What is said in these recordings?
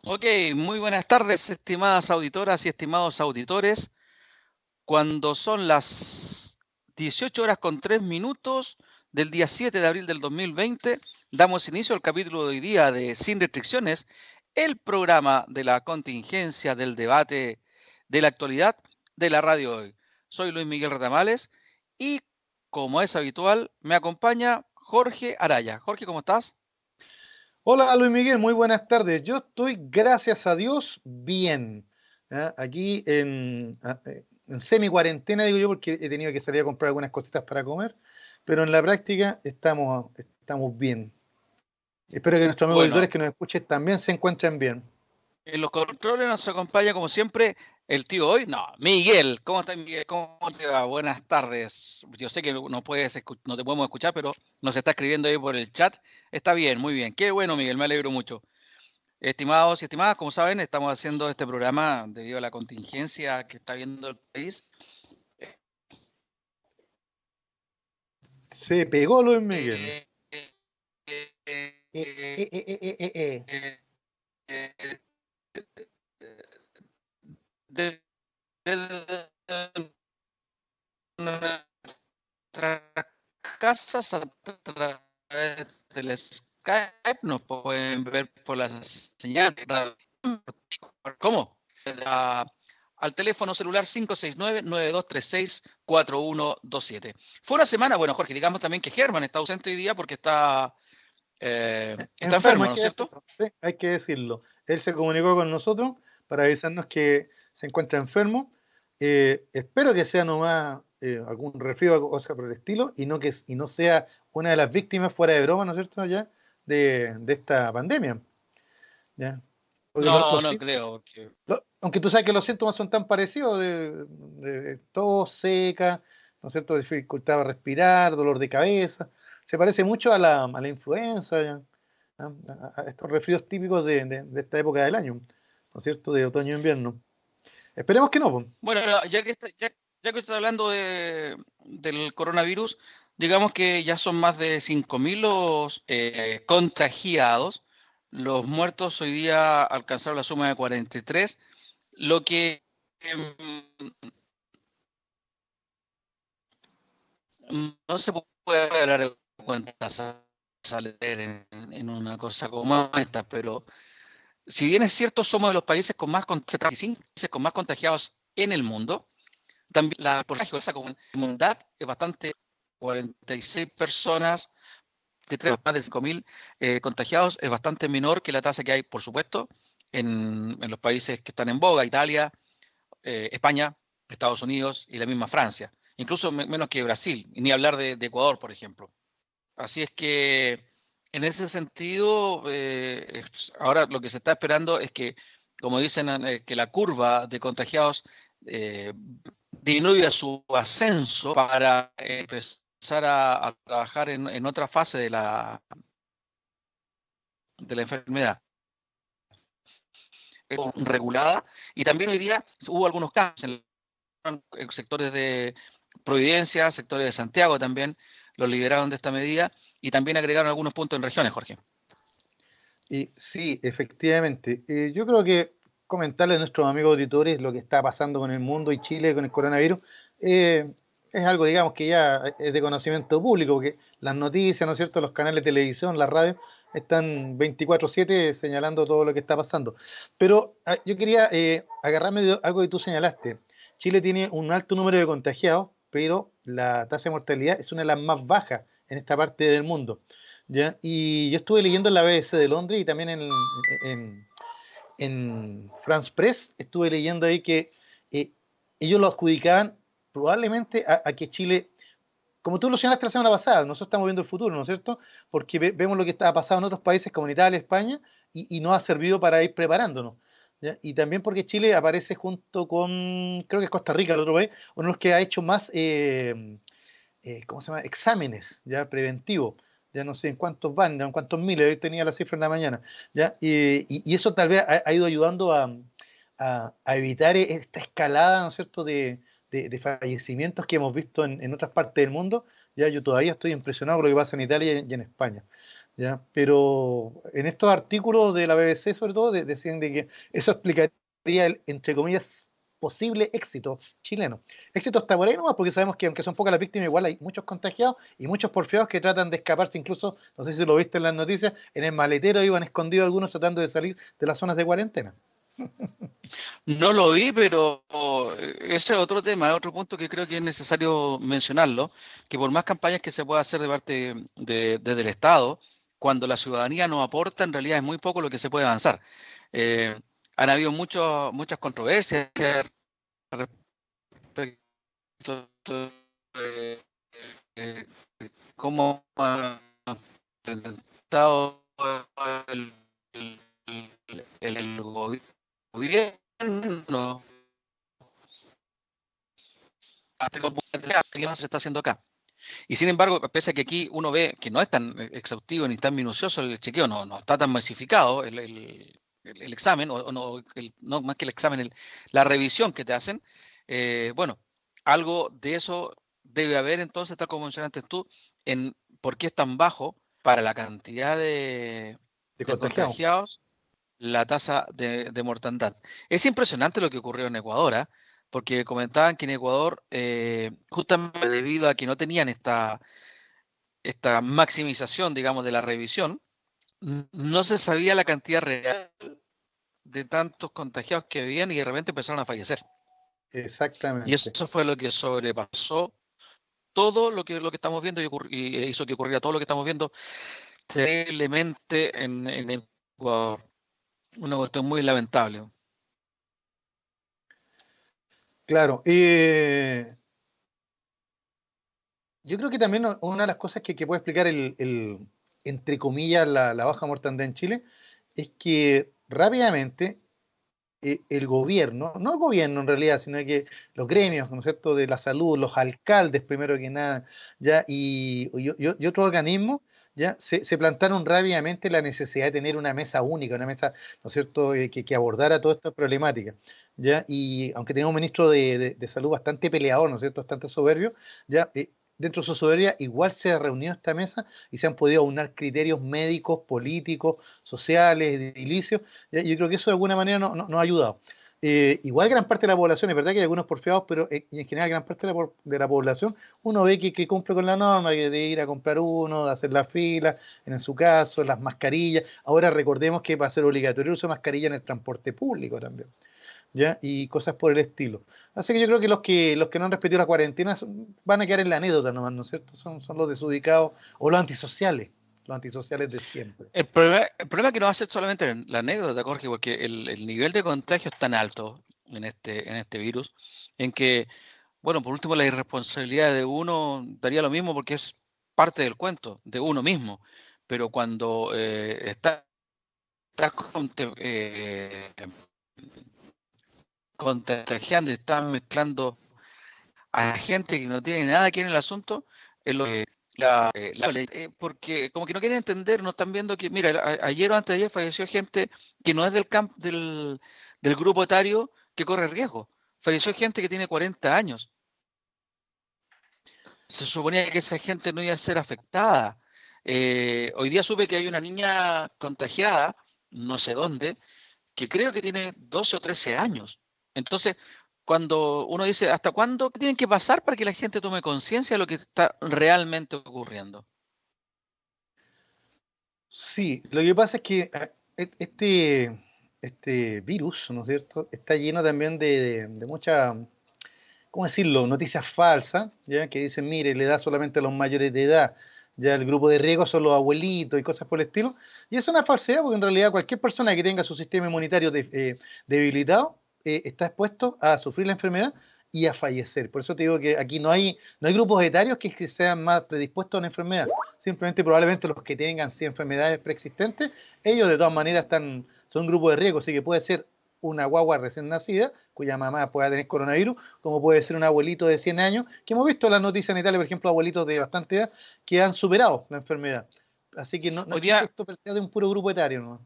Ok, muy buenas tardes, estimadas auditoras y estimados auditores. Cuando son las 18 horas con 3 minutos del día 7 de abril del 2020, damos inicio al capítulo de hoy día de Sin Restricciones, el programa de la contingencia del debate de la actualidad de la radio hoy. Soy Luis Miguel Retamales y, como es habitual, me acompaña Jorge Araya. Jorge, ¿cómo estás? Hola Luis Miguel, muy buenas tardes. Yo estoy, gracias a Dios, bien. ¿Ya? Aquí en semi-cuarentena, digo yo, porque he tenido que salir a comprar algunas cositas para comer, pero en la práctica estamos bien. Espero que nuestros amigos auditores Bueno, que nos escuchen también se encuentren bien. en los controles nos acompaña, como siempre, el tío hoy. No, Miguel. ¿Cómo estás, Miguel? ¿Cómo te va? Buenas tardes. Yo sé que no te podemos escuchar, pero nos está escribiendo ahí por el chat. Está bien, muy bien. Qué bueno, Miguel, me alegro mucho. Estimados y estimadas, como saben, estamos haciendo este programa debido a la contingencia que está viendo el país. Se pegó Luis Miguel. Eh, Eh, eh, eh, eh, eh, eh, eh. de, nuestras casas a través del Skype, nos pueden ver por la señal. ¿Cómo? Al teléfono celular 569-9236-4127. Fue una semana, bueno, Jorge, digamos también que Germán está ausente hoy día porque está Enfermo, enfermo, hay ¿no es que cierto? decirlo. Sí, hay que decirlo. Él se comunicó con nosotros para avisarnos que se encuentra enfermo. Espero que sea nomás algún resfrío o cosa por el estilo y no sea una de las víctimas fuera de broma, ¿no es cierto? Ya de esta pandemia. ¿Ya? Porque No, no creo. aunque tú sabes que los síntomas son tan parecidos de tos seca, ¿no es cierto? Dificultad para respirar, dolor de cabeza. Se parece mucho a la influenza, ¿ya? A estos resfríos típicos de esta época del año, ¿no es cierto? De otoño e invierno. Esperemos que no, po. Bueno, ya que está hablando del coronavirus, digamos que ya son más de 5.000 los contagiados. Los muertos hoy día alcanzaron la suma de 43, lo que no se puede hablar de cuentas salir en una cosa como esta, pero si bien es cierto, somos de los países con más contagiados en el mundo. También la porcentaje de esa comunidad es bastante, 46 personas de más de 5.000 contagiados, es bastante menor que la tasa que hay, por supuesto, en los países que están en boga, Italia, España, Estados Unidos y la misma Francia, incluso menos que Brasil, y ni hablar de Ecuador, por ejemplo. Así es que en ese sentido, ahora lo que se está esperando es que, como dicen, que la curva de contagiados eh, disminuya su ascenso para empezar a trabajar en otra fase de la enfermedad regulada. Y también hoy día hubo algunos casos en sectores de Providencia, sectores de Santiago también, los liberaron de esta medida y también agregaron algunos puntos en regiones, Jorge. Y sí, efectivamente. Yo creo que comentarle a nuestros amigos auditores lo que está pasando con el mundo y Chile con el coronavirus eh, es algo, digamos, que ya es de conocimiento público, porque las noticias, ¿no es cierto?, los canales de televisión, las radios, están 24/7 señalando todo lo que está pasando. Pero yo quería agarrarme de algo que tú señalaste. Chile tiene un alto número de contagiados, pero la tasa de mortalidad es una de las más bajas en esta parte del mundo. ¿Ya? Y yo estuve leyendo en la BBC de Londres y también en, en France Press, estuve leyendo ahí que eh, ellos lo adjudicaban probablemente a que Chile, como tú lo señalaste la semana pasada, nosotros estamos viendo el futuro, ¿no es cierto? Porque vemos lo que está pasando en otros países como en Italia, España, y nos ha servido para ir preparándonos. ¿Ya? Y también porque Chile aparece junto con, creo que es Costa Rica, el otro país, uno de los que ha hecho más ¿cómo se llama? Exámenes ya preventivos. Ya no sé en cuántos van, en cuántos miles, hoy tenía la cifra en la mañana. ¿Ya? Y eso tal vez ha ido ayudando a evitar esta escalada, ¿no es cierto?, de fallecimientos que hemos visto en otras partes del mundo. Ya yo todavía estoy impresionado con lo que pasa en Italia y en España. ¿ya? Pero en estos artículos de la BBC, sobre todo, decían de que eso explicaría el, entre comillas, posible éxito chileno. Éxito hasta por ahí nomás, porque sabemos que aunque son pocas las víctimas, igual hay muchos contagiados y muchos porfiados que tratan de escaparse, incluso, no sé si lo viste en las noticias, en el maletero iban escondidos algunos tratando de salir de las zonas de cuarentena. No lo vi, pero ese es otro tema, otro punto que creo que es necesario mencionarlo, que por más campañas que se pueda hacer de parte desde el Estado, cuando la ciudadanía no aporta, en realidad es muy poco lo que se puede avanzar. Eh, Han habido muchas controversias respecto de eh, cómo ha intentado el, el, el gobierno se está haciendo acá. Y sin embargo, pese a que aquí uno ve que no es tan exhaustivo ni tan minucioso el chequeo, no está tan masificado el examen, o no, no más que el examen, la revisión que te hacen, bueno, algo de eso debe haber entonces, tal como mencionaste tú, en por qué es tan bajo para la cantidad De de contagiados. contagiados la tasa de mortandad. Es impresionante lo que ocurrió en Ecuador, ¿ah? Porque comentaban que en Ecuador, justamente debido a que no tenían esta maximización, digamos, de la revisión, no se sabía la cantidad real de tantos contagiados que habían y de repente empezaron a fallecer. Y Exactamente. eso fue lo que sobrepasó todo lo que estamos viendo y hizo que ocurriera todo lo que estamos viendo terriblemente en Ecuador. Una cuestión muy lamentable. Claro. Yo creo que también una de las cosas que puede explicar entre comillas, la baja mortandad en Chile es que rápidamente el gobierno, no el gobierno en realidad, sino que los gremios, ¿no es cierto?, de la salud, los alcaldes primero que nada, ya, y otros organismos, ya, se plantaron rápidamente la necesidad de tener una mesa única, una mesa, ¿no es cierto?, que abordara toda esta problemática. ¿Ya? Y aunque tenemos un ministro de salud bastante peleador, ¿no es cierto?, bastante soberbio, ya, dentro de su soberbia igual se ha reunido esta mesa y se han podido aunar criterios médicos, políticos, sociales, edilicios. ¿Ya? Yo creo que eso de alguna manera nos ha ayudado. Igual gran parte de la población, es verdad que hay algunos porfiados, pero en general gran parte de la población uno ve que cumple con la norma de ir a comprar uno, de hacer la fila, en su caso, las mascarillas. Ahora recordemos que va a ser obligatorio el uso de mascarilla en el transporte público también, ¿ya? Y cosas por el estilo. Así que yo creo que los que no han respetado la cuarentena van a quedar en la anécdota nomás, ¿no es cierto? Son los desubicados o los antisociales de siempre. El problema es que no va a ser solamente la anécdota, Jorge, porque el nivel de contagio es tan alto en este virus, en que, bueno, por último, la irresponsabilidad de uno daría lo mismo porque es parte del cuento, de uno mismo. Pero cuando estás contagiando y estás mezclando a gente que no tiene nada que ver en el asunto, es lo que porque como que no quieren entender, no están viendo que, mira, ayer o antes de ayer falleció gente que no es del grupo etario que corre riesgo. Falleció gente que tiene 40 años. Se suponía que esa gente no iba a ser afectada. Hoy día supe que hay una niña contagiada, no sé dónde, que creo que tiene 12 o 13 años. Entonces, cuando uno dice, ¿hasta cuándo tienen que pasar para que la gente tome conciencia de lo que está realmente ocurriendo? Sí, lo que pasa es que este virus, ¿no es cierto?, está lleno también de muchas, ¿cómo decirlo?, noticias falsas, ¿ya? Que dicen, mire, le da solamente a los mayores de edad, ya el grupo de riesgo son los abuelitos y cosas por el estilo. Y es una falsedad porque en realidad cualquier persona que tenga su sistema inmunitario debilitado está expuesto a sufrir la enfermedad y a fallecer. Por eso te digo que aquí no hay grupos etarios que sean más predispuestos a una enfermedad. Simplemente probablemente los que tengan sí, enfermedades preexistentes, ellos de todas maneras son grupos de riesgo, así que puede ser una guagua recién nacida, cuya mamá pueda tener coronavirus, como puede ser un abuelito de 100 años, que hemos visto en las noticias en Italia, por ejemplo, abuelitos de bastante edad que han superado la enfermedad. Así que no Hoy existe día, esto per se de un puro grupo etario, ¿no?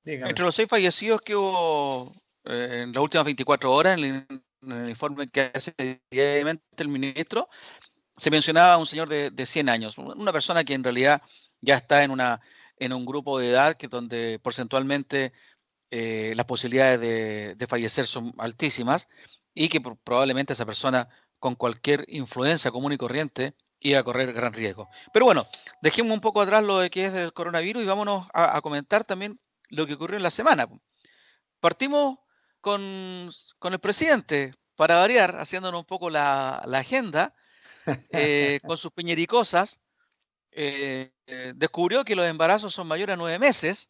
Dígame. entre los 6 fallecidos que hubo en las últimas 24 horas, en el informe que hace diariamente el ministro, se mencionaba a un señor de 100 años, una persona que en realidad ya está en un grupo de edad que donde porcentualmente las posibilidades de fallecer son altísimas y que probablemente esa persona con cualquier influencia común y corriente iba a correr gran riesgo. Pero bueno, dejemos un poco atrás lo de que es el coronavirus y vámonos a comentar también lo que ocurrió en la semana. Partimos con el presidente, para variar, haciéndonos un poco la agenda, con sus piñericosas. Descubrió que los embarazos son mayores a 9 meses.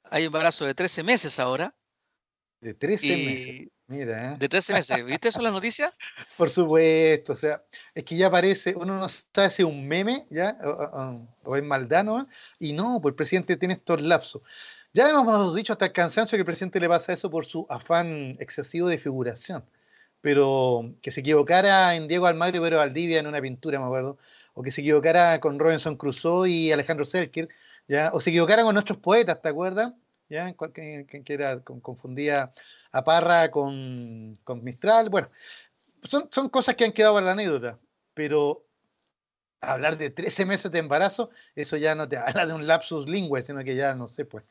Hay embarazos de 13 meses ahora. De 13 meses. Y Mira, de 13 meses. ¿Viste eso en la noticia? por supuesto, o sea, es que ya parece, uno no sabe si es un meme, ¿ya? O es maldad, ¿no? Y no, pues el presidente tiene estos lapsos. Ya hemos dicho hasta el cansancio que el presidente le pasa eso por su afán excesivo de figuración. Pero que se equivocara en Diego Almagro y Pedro Valdivia en una pintura, me acuerdo, o que se equivocara con Robinson Crusoe y Alejandro Selkirk, ¿ya? O se equivocara con nuestros poetas, ¿te acuerdas? ¿Ya? Que era, confundía a Parra con Mistral. Bueno, son cosas que han quedado para la anécdota, pero hablar de 13 meses de embarazo, eso ya no te habla de un lapsus lingüe, sino que ya, no sé, pues,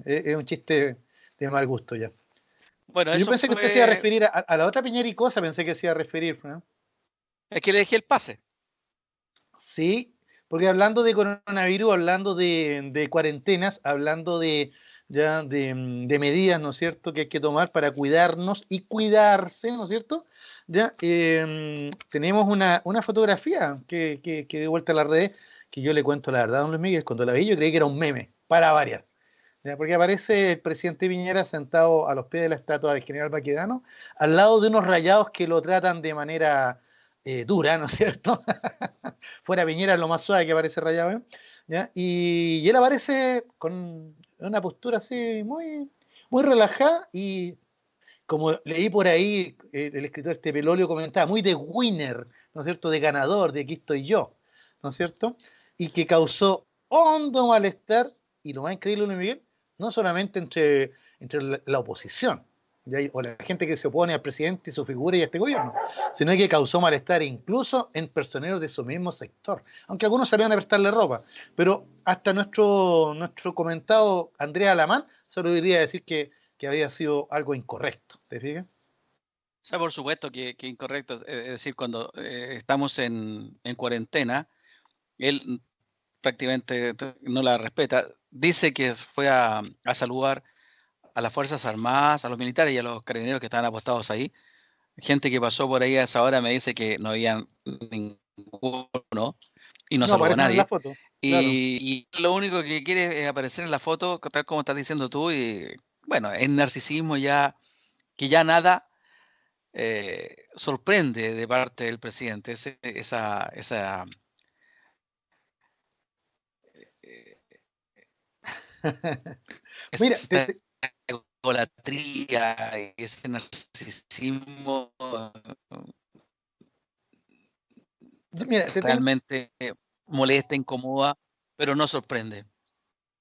es un chiste de mal gusto ya. Bueno, Yo eso pensé que usted se iba a fue. referir a la otra piñericosa, pensé que se iba a referir, ¿no? Es que le dejé el pase. Sí, porque hablando de coronavirus, hablando de cuarentenas, hablando de medidas, ¿no es cierto?, que hay que tomar para cuidarnos y cuidarse, ¿no es cierto? Ya, tenemos una fotografía que de vuelta a las redes, que yo le cuento la verdad, don Luis Miguel, cuando la vi yo creí que era un meme, para variar. ¿Ya? Porque aparece el presidente Piñera sentado a los pies de la estatua del general Baquedano, al lado de unos rayados que lo tratan de manera dura, ¿no es cierto? Fuera Piñera es lo más suave que aparece rayado, ¿eh? ¿Ya? Y él aparece con una postura así muy relajada y como leí por ahí, el escritor este Pelolio comentaba, muy de winner, ¿no es cierto? De ganador, de aquí estoy yo, ¿no es cierto? Y que causó hondo malestar, y lo más increíble, Luis Miguel, no solamente entre la oposición, ¿ya? O la gente que se opone al presidente y su figura y a este gobierno, sino que causó malestar incluso en personeros de su mismo sector, aunque algunos salieron a prestarle ropa, pero hasta nuestro comentado Andrea Alamán solo hoy día decir que había sido algo incorrecto, ¿te fijas? O sea, por supuesto que incorrecto. Es decir, cuando estamos en cuarentena, él prácticamente no la respeta. Dice que fue a saludar a las Fuerzas Armadas, a los militares y a los carabineros que estaban apostados ahí. Gente que pasó por ahí a esa hora me dice que no había ninguno y no No saludó a aparecen en la nadie. foto, claro. Y lo único que quiere es aparecer en la foto, tal como estás diciendo tú, y bueno, es narcisismo ya, que ya nada sorprende de parte del presidente. Esa eh, Mira, esa egolatría y ese narcisismo mira, realmente molesta, incomoda, pero no sorprende.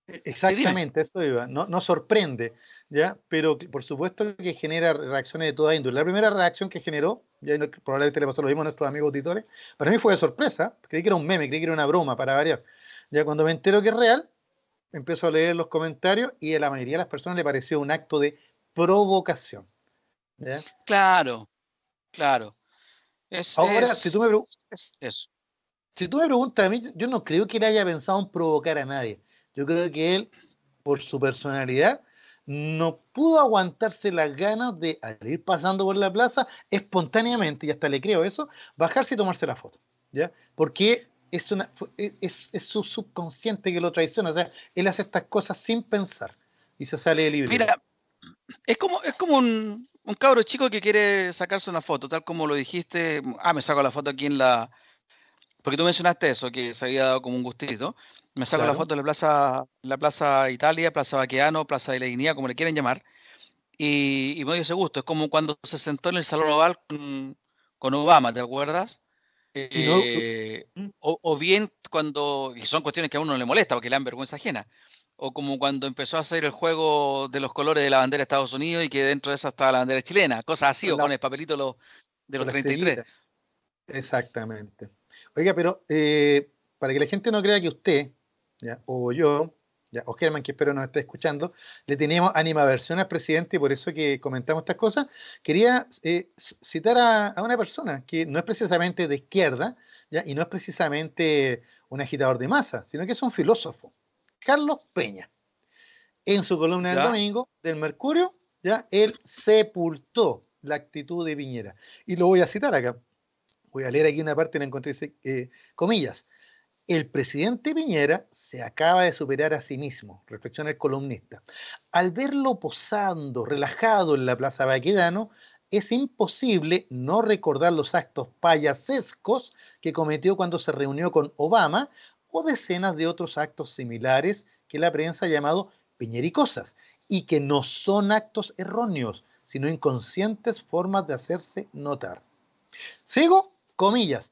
Sí, dime. exactamente, eso iba, no sorprende, ¿ya? Pero por supuesto que genera reacciones de toda índole. La primera reacción que generó, ya probablemente le pasó lo mismo a nuestros amigos auditores, para mí fue de sorpresa, creí que era un meme, creí que era una broma para variar. Ya cuando me entero que es real, empiezo a leer los comentarios y a la mayoría de las personas le pareció un acto de provocación, ¿ya? Claro, claro. Es, Ahora, si tú me, es, preguntas es eso. Si tú me preguntas a mí, yo no creo que él haya pensado en provocar a nadie. Yo creo que él, por su personalidad, no pudo aguantarse las ganas de, al ir pasando por la plaza, espontáneamente, y hasta le creo eso, bajarse y tomarse la foto. ¿Ya? Porque es su subconsciente que lo traiciona. O sea, él hace estas cosas sin pensar y se sale de librero. Mira, es como un cabro chico que quiere sacarse una foto, tal como lo dijiste. Me saco la foto aquí en la. Porque tú mencionaste eso, que se había dado como un gustito. Me saco la Claro, foto en la Plaza Italia, Plaza Baqueano, Plaza de la Dignidad, como le quieren llamar, y me dio ese gusto. Es como cuando se sentó en el Salón Oval con Obama, ¿te acuerdas? y no, O bien cuando, y son cuestiones que a uno no le molesta porque le dan vergüenza ajena, o como cuando empezó a hacer el juego de los colores de la bandera de Estados Unidos y que dentro de esa estaba la bandera chilena, cosas así, con o con la, el papelito de con los la 33. estrellita. Exactamente. Oiga, pero para que la gente no crea que usted, ¿ya? O yo ya, o Germán, que espero nos esté escuchando, le teníamos animaversión al presidente y por eso que comentamos estas cosas. Quería citar a una persona que no es precisamente de izquierda, ¿ya? Y no es precisamente un agitador de masa, sino que es un filósofo, Carlos Peña. En su columna del ¿Ya? domingo del Mercurio, ¿ya? Él sepultó la actitud de Piñera. Y lo voy a citar acá. Voy a leer aquí una parte, la encontré, dice, comillas. El presidente Piñera se acaba de superar a sí mismo, reflexiona el columnista. Al verlo posando, relajado en la Plaza Baquedano, es imposible no recordar los actos payasescos que cometió cuando se reunió con Obama o decenas de otros actos similares que la prensa ha llamado piñericosas y que no son actos erróneos, sino inconscientes formas de hacerse notar. Sigo, comillas.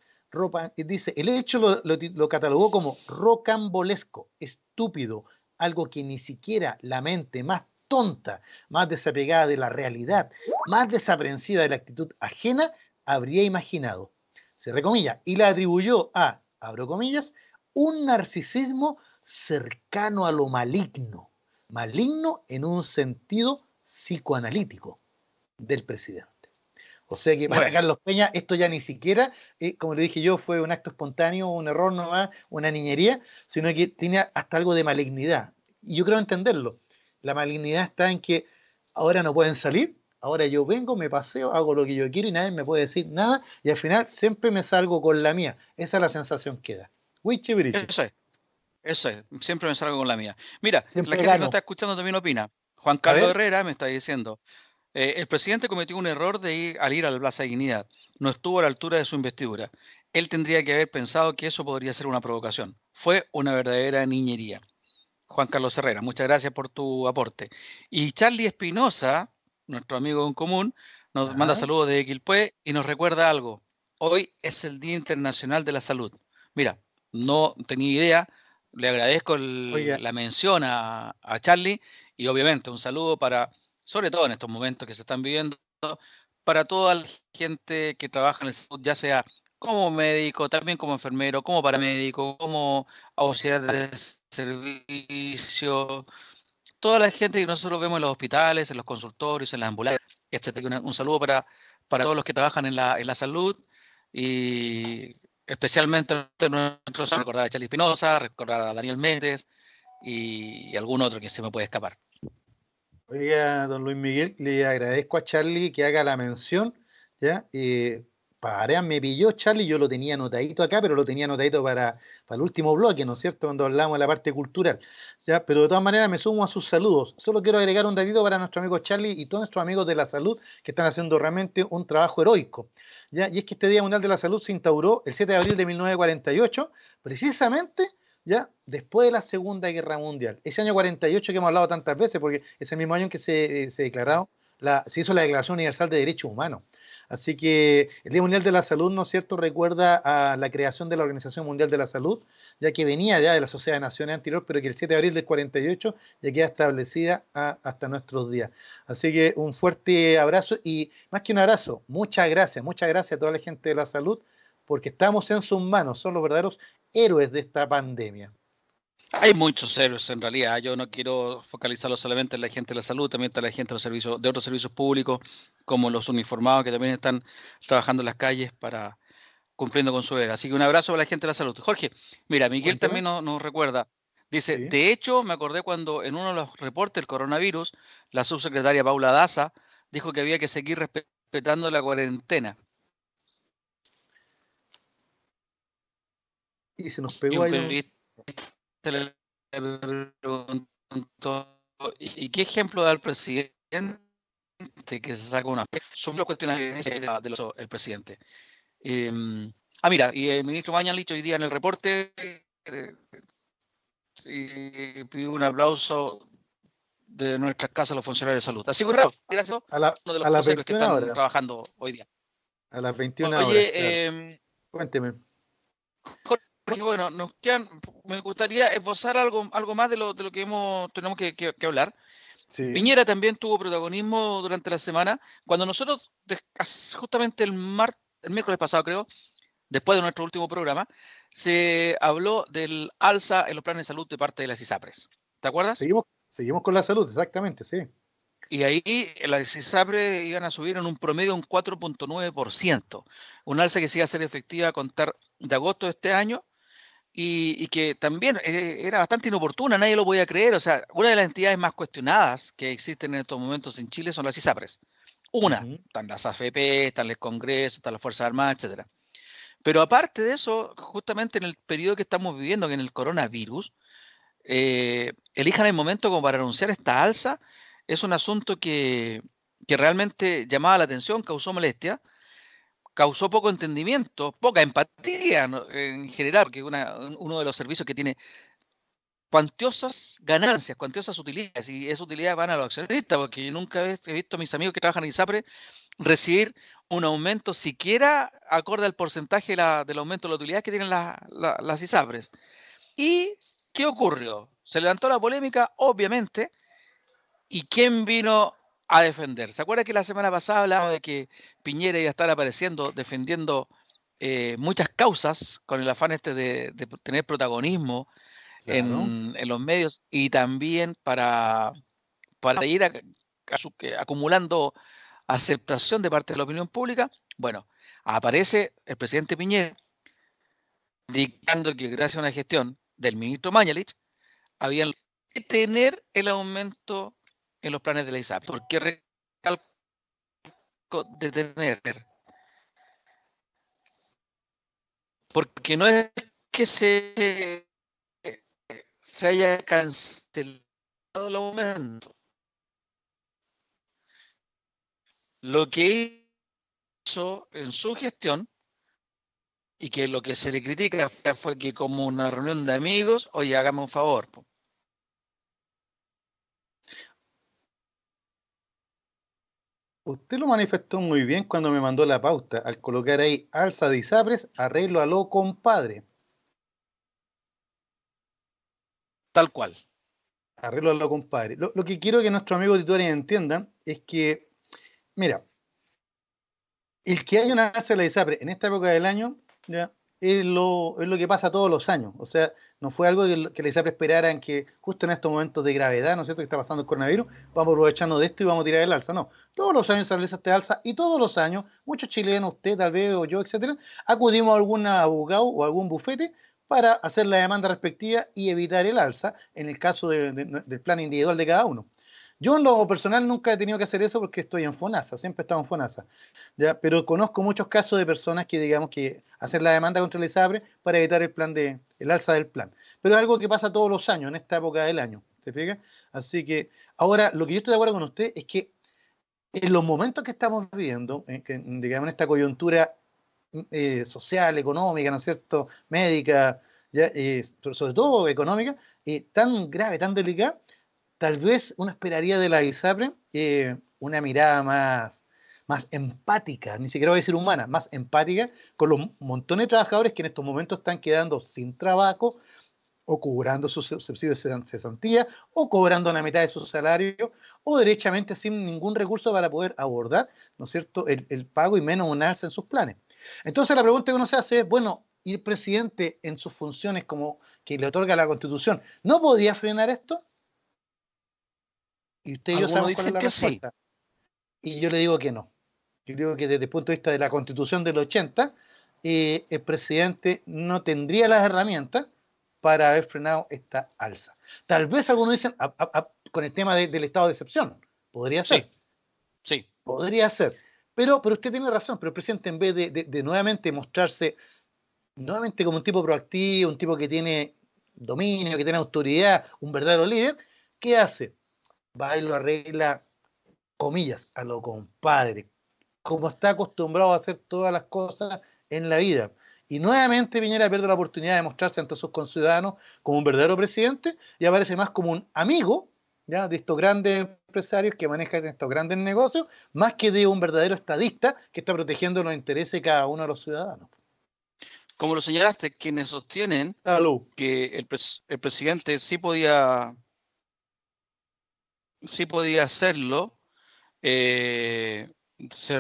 Dice, el hecho lo catalogó como rocambolesco, estúpido, algo que ni siquiera la mente más tonta, más desapegada de la realidad, más desaprensiva de la actitud ajena, habría imaginado. Se recomilla, y la atribuyó a, abro comillas, un narcisismo cercano a lo maligno, maligno en un sentido psicoanalítico del presidente. O sea que para Bueno, Carlos Peña esto ya ni siquiera, como le dije yo, fue un acto espontáneo, un error nomás, una niñería, sino que tiene hasta algo de malignidad. Y yo creo entenderlo. La malignidad está en que ahora no pueden salir, ahora yo vengo, me paseo, hago lo que yo quiero y nadie me puede decir nada y al final siempre me salgo con la mía. Esa es la sensación que da. Wichi Birichi. eso es. Eso es, siempre me salgo con la mía. Mira, la Siempre gente que nos gano. está escuchando también opina. Juan A Carlos ver, Herrera me está diciendo, el presidente cometió un error al ir a la Plaza Dignidad. No estuvo a la altura de su investidura. Él tendría que haber pensado que eso podría ser una provocación. Fue una verdadera niñería. Juan Carlos Herrera, muchas gracias por tu aporte. Y Charlie Espinosa, nuestro amigo en común, nos manda ajá, saludos de Quilpué y nos recuerda algo. Hoy es el Día Internacional de la Salud. Mira, no tenía idea, le agradezco oiga, la mención a Charlie y obviamente un saludo para, sobre todo en estos momentos que se están viviendo, para toda la gente que trabaja en el salud, ya sea como médico, también como enfermero, como paramédico, como auxiliar de servicio, toda la gente que nosotros vemos en los hospitales, en los consultorios, en las ambulancias, etcétera. Un saludo para todos los que trabajan en la salud y especialmente nuestros recordar a Charlie Espinosa, recordar a Daniel Méndez y algún otro que se me puede escapar. oiga, don Luis Miguel, le agradezco a Charlie que haga la mención, ¿ya? Me pilló Charlie, yo lo tenía anotadito acá, pero lo tenía anotadito para el último bloque, ¿no es cierto? Cuando hablamos de la parte cultural, ¿ya? Pero de todas maneras me sumo a sus saludos. Solo quiero agregar un datito para nuestro amigo Charlie y todos nuestros amigos de la salud que están haciendo realmente un trabajo heroico, ¿ya? Y es que este Día Mundial de la Salud se instauró el 7 de abril de 1948, precisamente, ya después de la Segunda Guerra Mundial. Ese año 48 que hemos hablado tantas veces, porque es el mismo año en que se hizo la Declaración Universal de Derechos Humanos. Así que el Día Mundial de la Salud, ¿no es cierto?, recuerda a la creación de la Organización Mundial de la Salud, ya que venía ya de la Sociedad de Naciones anterior, pero que el 7 de abril del 48 ya queda establecida hasta nuestros días. Así que un fuerte abrazo y más que un abrazo, muchas gracias a toda la gente de la salud, porque estamos en sus manos, son los verdaderos héroes de esta pandemia. Hay muchos héroes en realidad. Yo no quiero focalizarlo solamente en la gente de la salud, también está la gente de los servicios, de otros servicios públicos, como los uniformados que también están trabajando en las calles para cumpliendo con su deber. Así que un abrazo para la gente de la salud. Jorge, mira, Miguel Cuénteme. también nos recuerda. Dice, Sí. de hecho, me acordé cuando en uno de los reportes del coronavirus, la subsecretaria Paula Daza dijo que había que seguir respetando la cuarentena. Y se nos Y pegó un ahí un... periodista le preguntó, ¿y qué ejemplo da el presidente que se saca una? Son las cuestiones del presidente. Mira, y el ministro Mañalich hoy día en el reporte y pidió un aplauso de nuestras casas a los funcionarios de salud. Así que gracias A, la, uno de a las los héroes que 21 están horas. trabajando hoy día. A las 21 horas, Oye, claro. Cuénteme. Jorge, bueno, me gustaría esbozar algo más de lo que tenemos que hablar. Sí, Piñera también tuvo protagonismo durante la semana, cuando nosotros, justamente el miércoles pasado creo, después de nuestro último programa, se habló del alza en los planes de salud de parte de las ISAPRES. ¿te acuerdas? Seguimos con la salud, exactamente, sí. Y ahí las ISAPRES iban a subir en un promedio un 4,9%, un alza que se iba a hacer efectiva a contar de agosto de este año y que también era bastante inoportuna, nadie lo podía creer. O sea, una de las entidades más cuestionadas que existen en estos momentos en Chile son las ISAPRES. Una, están las AFP, están el Congreso, están las Fuerzas Armadas, etcétera. Pero aparte de eso, justamente en el periodo que estamos viviendo, que en el coronavirus, elijan el momento como para anunciar esta alza, es un asunto que realmente llamaba la atención, causó molestia, causó poco entendimiento, poca empatía, ¿no? En general, porque uno de los servicios que tiene cuantiosas ganancias, cuantiosas utilidades, y esas utilidades van a los accionistas, porque yo nunca he visto a mis amigos que trabajan en ISAPRE recibir un aumento siquiera acorde al porcentaje del aumento de la utilidad que tienen las ISAPRES. ¿Y qué ocurrió? Se levantó la polémica, obviamente, ¿y quién vino a defender? ¿Se acuerda que la semana pasada hablábamos de que Piñera iba a estar apareciendo, defendiendo muchas causas con el afán de tener protagonismo Claro. en los medios y también para ir acumulando aceptación de parte de la opinión pública? Bueno, aparece el presidente Piñera indicando que gracias a una gestión del ministro Mañalich habían que tener el aumento en los planes de la ISAP. ¿Por qué recalco detener? Porque no es que se haya cancelado el aumento. Lo que hizo en su gestión, y que lo que se le critica fue que como una reunión de amigos, oye, hagamos un favor. Usted lo manifestó muy bien cuando me mandó la pauta, al colocar ahí alza de ISAPRES, arreglo a lo compadre. Tal cual. Arreglo a lo compadre. Lo que quiero que nuestros amigos auditores entiendan es que, mira, el que haya una alza de la ISAPRES en esta época del año, ya, es lo que pasa todos los años. O sea, no fue algo que la ISAPRES esperara en que justo en estos momentos de gravedad, ¿no es cierto?, que está pasando el coronavirus, vamos aprovechando de esto y vamos a tirar el alza. No, todos los años se realiza este alza y todos los años, muchos chilenos, usted tal vez o yo, etcétera, acudimos a algún abogado o algún bufete para hacer la demanda respectiva y evitar el alza en el caso del plan individual de cada uno. Yo en lo personal nunca he tenido que hacer eso porque estoy en FONASA, siempre he estado en FONASA. ¿Ya? Pero conozco muchos casos de personas que, digamos, que hacen la demanda contra el ISAPRE para evitar el alza del plan. Pero es algo que pasa todos los años, en esta época del año, ¿se fija? Así que, ahora, lo que yo estoy de acuerdo con usted es que en los momentos que estamos viviendo, digamos, en esta coyuntura social, económica, ¿no es cierto?, médica, ya, sobre todo económica, tan grave, tan delicada, tal vez uno esperaría de la ISAPRE una mirada más empática, ni siquiera voy a decir humana, más empática con los montones de trabajadores que en estos momentos están quedando sin trabajo o cobrando sus subsidios de cesantía o cobrando la mitad de su salario o derechamente sin ningún recurso para poder abordar, ¿no es cierto?, el pago y menos un alza en sus planes. Entonces la pregunta que uno se hace es, bueno, ¿y el presidente en sus funciones como que le otorga la Constitución no podía frenar esto? Y usted y yo Algunos sabemos cuál es dicen la que sí. respuesta. Y yo le digo que no. Yo digo que desde el punto de vista de la Constitución del 80, el presidente no tendría las herramientas para haber frenado esta alza. Tal vez algunos dicen con el tema del estado de excepción. Podría Sí, ser. sí. Podría ser. Pero usted tiene razón, pero el presidente en vez de nuevamente mostrarse nuevamente como un tipo proactivo, un tipo que tiene dominio, que tiene autoridad, un verdadero líder, ¿qué hace? Va y lo arregla, comillas, a lo compadre, como está acostumbrado a hacer todas las cosas en la vida. Y nuevamente Piñera pierde la oportunidad de mostrarse ante sus conciudadanos como un verdadero presidente y aparece más como un amigo, ¿ya?, de estos grandes empresarios que manejan estos grandes negocios, más que de un verdadero estadista que está protegiendo los intereses de cada uno de los ciudadanos. Como lo señalaste, quienes sostienen Salud. que el presidente sí podía hacerlo, se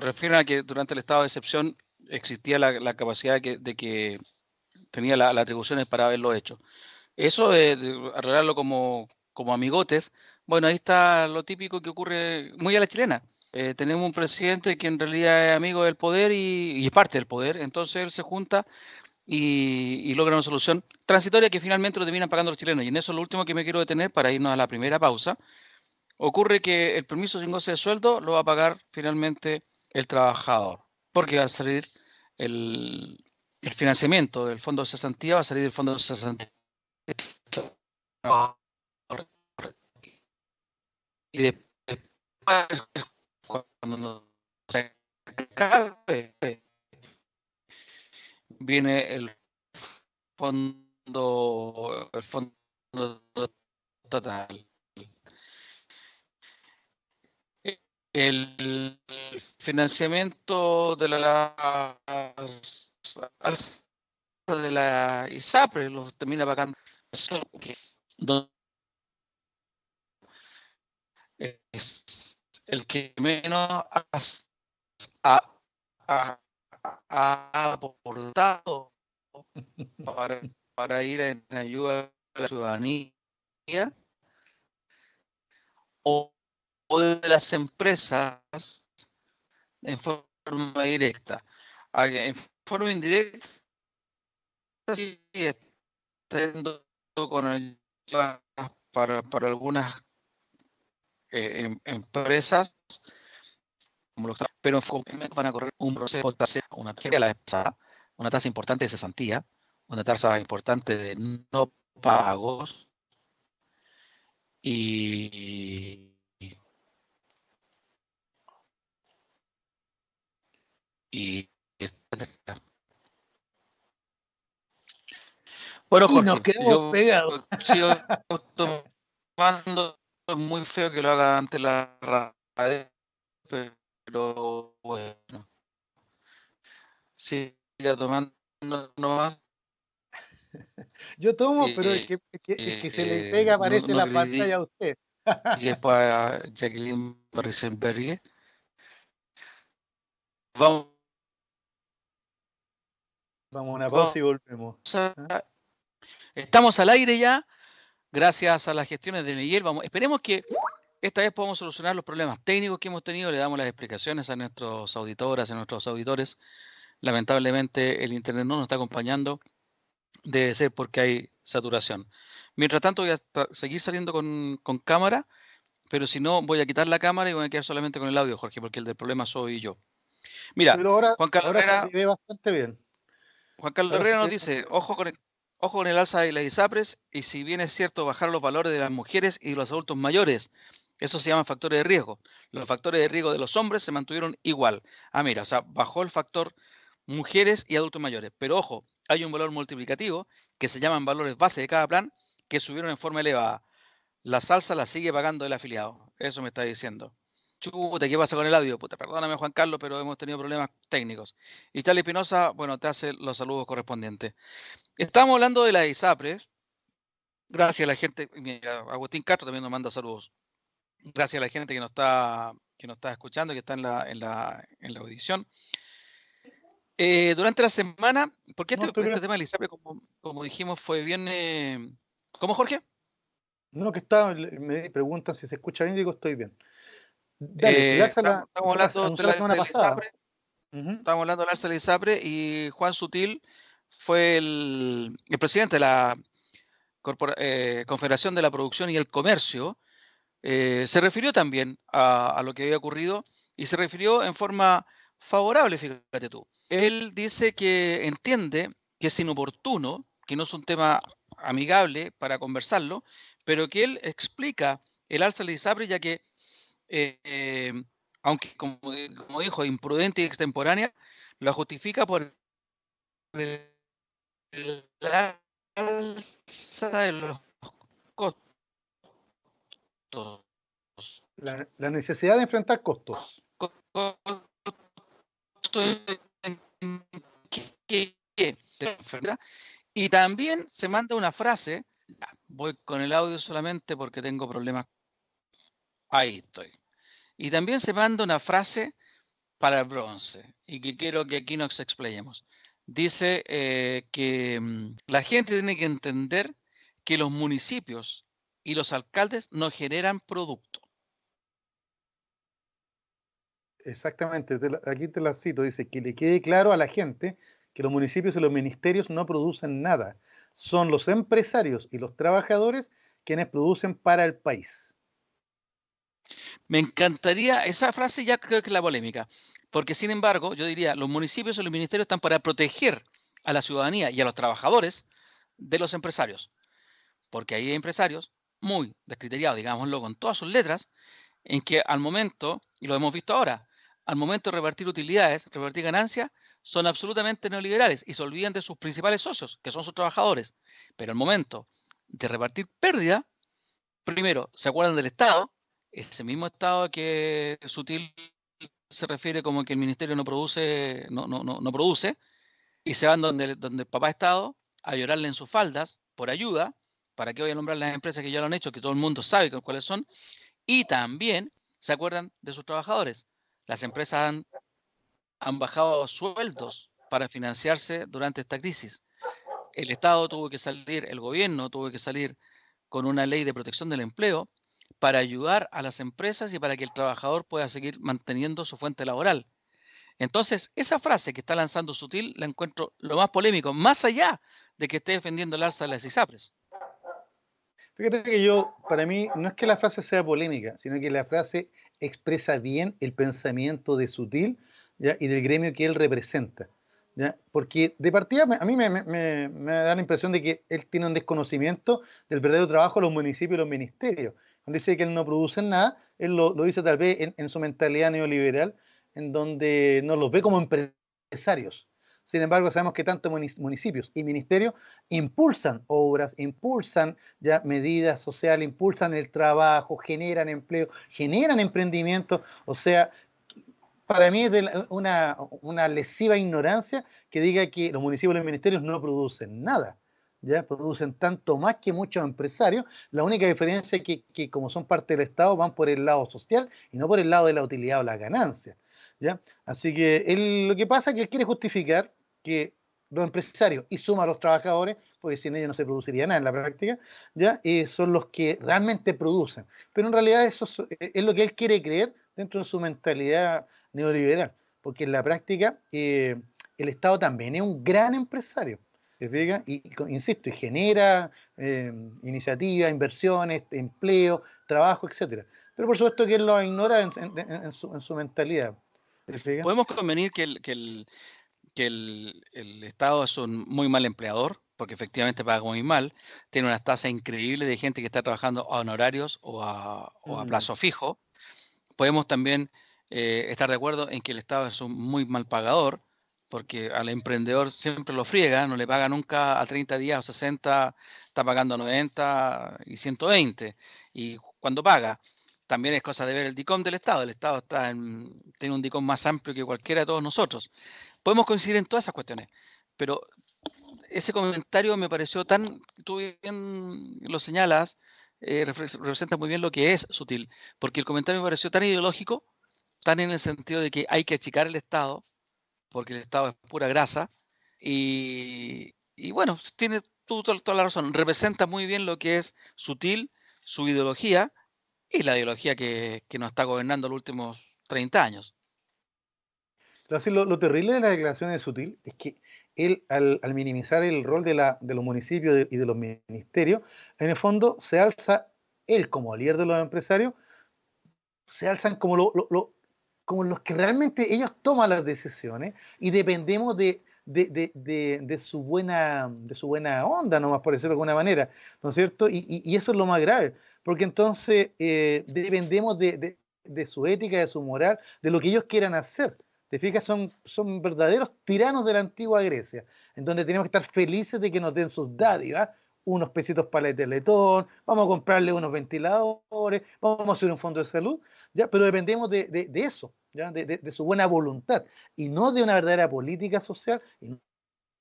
refieren a que durante el estado de excepción existía la capacidad de que tenía las atribuciones para haberlo hecho. Eso de arreglarlo como amigotes. Bueno, ahí está lo típico que ocurre muy a la chilena. Tenemos un presidente que en realidad es amigo del poder y es parte del poder, entonces él se junta y logra una solución transitoria que finalmente lo terminan pagando los chilenos. Y en eso es lo último que me quiero detener para irnos a la primera pausa. Ocurre que el permiso sin goce de sueldo lo va a pagar finalmente el trabajador, porque va a salir el financiamiento del fondo de cesantía, va a salir del fondo de cesantía. Y después, cuando se acabe, viene el fondo total. El financiamiento de la ISAPRE los termina pagando es el que menos ha aportado para ir en ayuda a la ciudadanía o de las empresas en forma directa. En forma indirecta, sí, está yendo con ayuda para algunas empresas, pero van a correr un proceso, una tasa importante de cesantía, una tasa importante de no pagos y etcétera. Bueno, Y nos Jorge, quedamos yo pegados. sigo tomando, es muy feo que lo haga ante la radio, pero bueno, siga tomando nomás. Yo tomo, pero es que se le pega, aparece No la pantalla critiques a usted. para Jacqueline Risenberger. Vamos, Vamos a una pausa vamos y volvemos. ¿Ah? estamos al aire ya, gracias a las gestiones de Miguel. Esperemos que esta vez podamos solucionar los problemas técnicos que hemos tenido. Le damos las explicaciones a nuestros auditoras, a nuestros auditores. Lamentablemente el internet no nos está acompañando. Debe ser porque hay saturación. Mientras tanto voy a seguir saliendo con cámara, pero si no voy a quitar la cámara y voy a quedar solamente con el audio, Jorge, porque el del problema soy yo. Mira, Pero Juan Carlos ahora se Herrera, te ve bastante bien. Ahora se Nos te ve dice, ojo con el alza de las ISAPRES y si bien es cierto bajar los valores de las mujeres y los adultos mayores, eso se llaman factores de riesgo. Los factores de riesgo de los hombres se mantuvieron igual. Mira, o sea, bajó el factor mujeres y adultos mayores. Pero ojo, hay un valor multiplicativo que se llaman valores base de cada plan que subieron en forma elevada. La salsa la sigue pagando el afiliado. Eso me está diciendo. Chuta, ¿qué pasa con el audio? Puta, perdóname, Juan Carlos, pero hemos tenido problemas técnicos. Y Charlie Espinosa, bueno, te hace los saludos correspondientes. Estamos hablando de la ISAPRES. Gracias a la gente. Mira, Agustín Castro también nos manda saludos. Gracias a la gente que nos está escuchando, que está en la audición. Durante la semana, porque No, este tema de la ISAPRES, como dijimos, fue bien. ¿Cómo, Jorge? No, que me preguntan si se escucha bien, digo estoy bien. Dale, Estamos hablando anunció la semana de la pasada. ISAPRE. Estamos hablando del alza de la ISAPRE y Juan Sutil fue el presidente de la Confederación de la Producción y el Comercio. Se refirió también a lo que había ocurrido y se refirió en forma favorable, fíjate tú. Él dice que entiende que es inoportuno, que no es un tema amigable para conversarlo, pero que él explica el alza de la ISAPRE ya que aunque como dijo, imprudente y extemporánea, lo justifica por la alza de los costos. La necesidad de enfrentar costos. Y también se manda una frase, voy con el audio solamente porque tengo problemas. Ahí estoy. Y también se manda una frase para el bronce y que quiero que aquí nos explayemos. Dice que la gente tiene que entender que los municipios y los alcaldes no generan producto. Exactamente, aquí te la cito, dice que le quede claro a la gente que los municipios y los ministerios no producen nada. Son los empresarios y los trabajadores quienes producen para el país. Me encantaría, esa frase ya creo que es la polémica, porque sin embargo, yo diría, los municipios y los ministerios están para proteger a la ciudadanía y a los trabajadores de los empresarios, porque ahí hay empresarios muy descriteriados, digámoslo con todas sus letras, en que al momento, y lo hemos visto ahora, al momento de repartir utilidades, repartir ganancias, son absolutamente neoliberales y se olvidan de sus principales socios, que son sus trabajadores. Pero al momento de repartir pérdida, primero se acuerdan del Estado, ese mismo Estado que Sutil se refiere como que el ministerio no produce, no produce, y se van donde el papá Estado a llorarle en sus faldas por ayuda. ¿Para qué voy a nombrar las empresas que ya lo han hecho, que todo el mundo sabe cuáles son? Y también se acuerdan de sus trabajadores. Las empresas han bajado sueldos para financiarse durante esta crisis. El Estado tuvo que salir, el gobierno tuvo que salir con una ley de protección del empleo para ayudar a las empresas y para que el trabajador pueda seguir manteniendo su fuente laboral. Entonces, esa frase que está lanzando Sutil la encuentro lo más polémico, más allá de que esté defendiendo el alza de las ISAPRES. Fíjate que yo, para mí, no es que la frase sea polémica, sino que la frase expresa bien el pensamiento de Sutil, ¿ya? Y del gremio que él representa. ¿Ya? Porque de partida a mí me da la impresión de que él tiene un desconocimiento del verdadero trabajo de los municipios y los ministerios. Cuando dice que él no produce nada, él lo dice tal vez en su mentalidad neoliberal, en donde no los ve como empresarios. Sin embargo, sabemos que tanto municipios y ministerios impulsan obras, impulsan ya medidas sociales, impulsan el trabajo, generan empleo, generan emprendimiento. O sea, para mí es una lesiva ignorancia que diga que los municipios y los ministerios no producen nada. Ya producen tanto más que muchos empresarios. La única diferencia es que como son parte del Estado van por el lado social y no por el lado de la utilidad o la ganancia. ¿Ya? Así que lo que pasa es que él quiere justificar que los empresarios y suma a los trabajadores, porque sin ellos no se produciría nada en la práctica, ¿ya? Son los que realmente producen. Pero en realidad eso es lo que él quiere creer dentro de su mentalidad neoliberal, porque en la práctica el Estado también es un gran empresario, ¿te fijas? Insisto, y genera iniciativas, inversiones, empleo, trabajo, etcétera. Pero por supuesto que él lo ignora en su mentalidad. ¿Te fijas? Podemos convenir que el Estado es un muy mal empleador, porque efectivamente paga muy mal, tiene unas tasas increíbles de gente que está trabajando a honorarios o a Mm, plazo fijo. Podemos también estar de acuerdo en que el Estado es un muy mal pagador, porque al emprendedor siempre lo friega, no le paga nunca a 30 días o 60, está pagando 90 y 120. Y cuando paga, también es cosa de ver el DICOM del Estado. El Estado tiene un DICOM más amplio que cualquiera de todos nosotros. Podemos coincidir en todas esas cuestiones, pero ese comentario me pareció tan, tú bien lo señalas, representa muy bien lo que es Sutil, porque el comentario me pareció tan ideológico, tan en el sentido de que hay que achicar el Estado, porque el Estado es pura grasa, y bueno, tiene toda la razón, representa muy bien lo que es Sutil, su ideología, y la ideología que nos está gobernando los últimos 30 años. Así, lo terrible de las declaraciones de Sutil es que él, al minimizar el rol de los municipios y de los ministerios, en el fondo se alza, él como líder de los empresarios, se alzan como, como los que realmente ellos toman las decisiones y dependemos de su buena onda, nomás por decirlo de alguna manera, ¿no es cierto? Y eso es lo más grave, porque entonces dependemos de su ética, de su moral, de lo que ellos quieran hacer. ¿Te fijas? Son verdaderos tiranos de la antigua Grecia, en donde tenemos que estar felices de que nos den sus dádivas, unos pesitos para el Teletón, vamos a comprarle unos ventiladores, vamos a hacer un fondo de salud, ¿ya? Pero dependemos de eso, ¿ya? De su buena voluntad, y no de una verdadera política social, y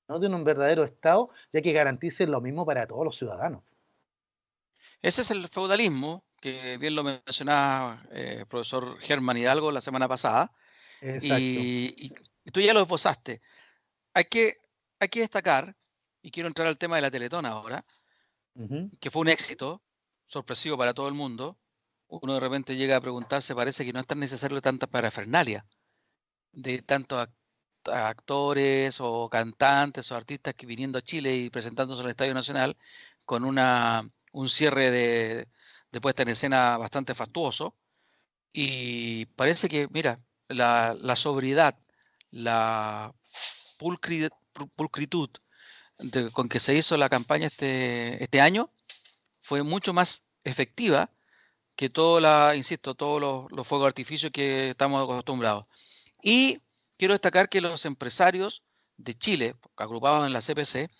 no de un verdadero Estado, ya que garantice lo mismo para todos los ciudadanos. Ese es el feudalismo, que bien lo mencionaba el profesor Germán Hidalgo la semana pasada, Exacto. y tú ya lo esbozaste. Hay que, hay que destacar, y quiero entrar al tema de la Teletón ahora, Ujú. que fue un éxito, sorpresivo para todo el mundo, uno de repente llega a preguntarse, parece que no es tan necesario tanta parafernalia de tantos actores o cantantes o artistas que viniendo a Chile y presentándose en el Estadio Nacional con un cierre de puesta en escena bastante fastuoso. Y parece que, mira, la sobriedad, la pulcritud con que se hizo la campaña este año fue mucho más efectiva que insisto, todos los fuegos de artificio que estamos acostumbrados. Y quiero destacar que los empresarios de Chile, agrupados en la CPC,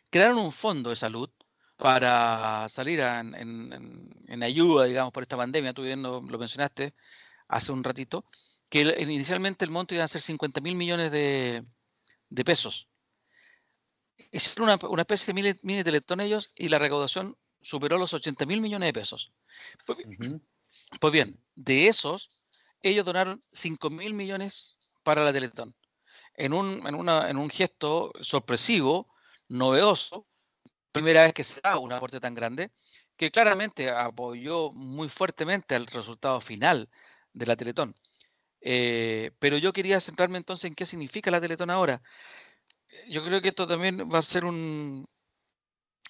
crearon un fondo de salud para salir en ayuda, digamos, por esta pandemia. Tú bien lo mencionaste hace un ratito, que inicialmente el monto iba a ser 50.000 millones de pesos. Hicieron una especie de mini teletón ellos y la recaudación superó los 80.000 millones de pesos. Pues bien, de esos, ellos donaron 5.000 millones para la Teletón, en un gesto sorpresivo, novedoso, primera vez que se da un aporte tan grande, que claramente apoyó muy fuertemente al resultado final de la Teletón. Pero yo quería centrarme entonces en qué significa la Teletón ahora. Yo creo que esto también va a ser un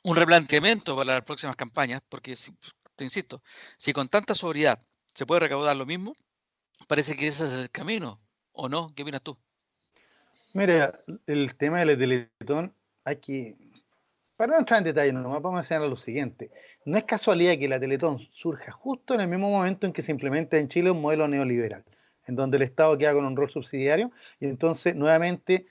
replanteamiento para las próximas campañas, porque, te insisto, si con tanta sobriedad se puede recaudar lo mismo, parece que ese es el camino, ¿o no? ¿Qué opinas tú? Mira, el tema del Teletón, hay que, para no entrar en detalle, nomás vamos a señalar lo siguiente. No es casualidad que la Teletón surja justo en el mismo momento en que se implementa en Chile un modelo neoliberal, en donde el Estado queda con un rol subsidiario y entonces nuevamente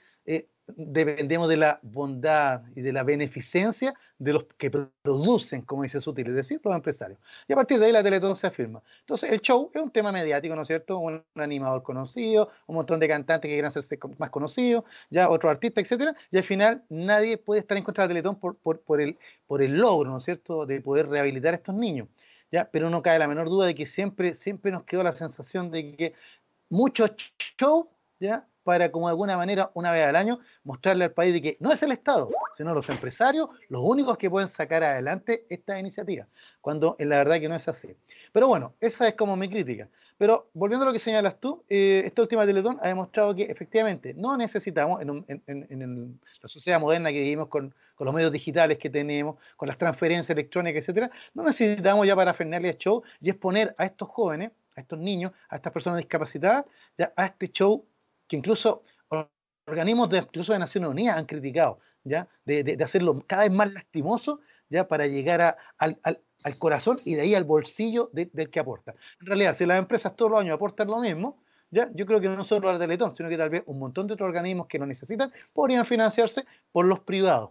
dependemos de la bondad y de la beneficencia de los que producen, como dice Sutil, es decir, los empresarios. Y a partir de ahí la Teletón se afirma. Entonces el show es un tema mediático, ¿no es cierto? Un animador conocido, un montón de cantantes que quieren hacerse más conocidos, ya otros artistas, etcétera, y al final nadie puede estar en contra de la Teletón por el logro, ¿no es cierto?, de poder rehabilitar a estos niños. ¿Ya? Pero no cabe la menor duda de que siempre nos quedó la sensación de que muchos shows, ¿ya?, para como de alguna manera una vez al año mostrarle al país de que no es el Estado, sino los empresarios los únicos que pueden sacar adelante esta iniciativa, cuando en la verdad que no es así. Pero bueno, esa es como mi crítica. Pero volviendo a lo que señalas tú, esta última Teletón ha demostrado que efectivamente no necesitamos, en la sociedad moderna que vivimos con los medios digitales que tenemos, con las transferencias electrónicas, etcétera, no necesitamos ya para Fernández Show y exponer a estos jóvenes, a estos niños, a estas personas discapacitadas, ya a este show que incluso organismos incluso de Naciones Unidas han criticado, ¿ya? De hacerlo cada vez más lastimoso, ¿ya?, para llegar al corazón y de ahí al bolsillo del que aporta. En realidad, si las empresas todos los años aportan lo mismo, ¿ya?, yo creo que no solo la Teletón, sino que tal vez un montón de otros organismos que lo necesitan podrían financiarse por los privados,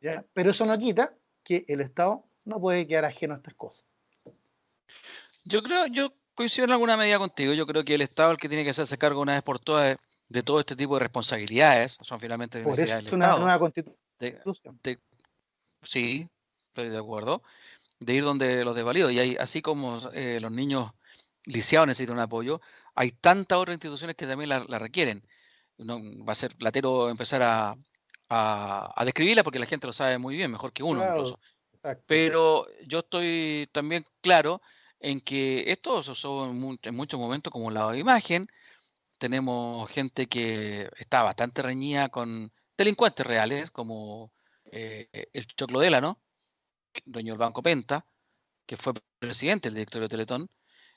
¿ya? Pero eso no quita que el Estado no puede quedar ajeno a estas cosas. Yo coincido en alguna medida contigo. Yo creo que el Estado es el que tiene que hacerse cargo una vez por todas de todo este tipo de responsabilidades. Son finalmente Por eso necesidades es del una Estado. nueva De, constitución. sí, estoy de acuerdo. De ir donde los desvalidos. Y hay, así como los niños lisiados necesitan un apoyo, hay tantas otras instituciones que también la requieren. No, va a ser platero empezar a describirla porque la gente lo sabe muy bien, mejor que uno Claro, incluso. exacto. Pero yo estoy también claro en que esto son en muchos momentos como un lado de imagen. Tenemos gente que está bastante reñida con delincuentes reales, como el Choclo Dela, ¿no? Dueño del Banco Penta, que fue presidente del directorio de Teletón.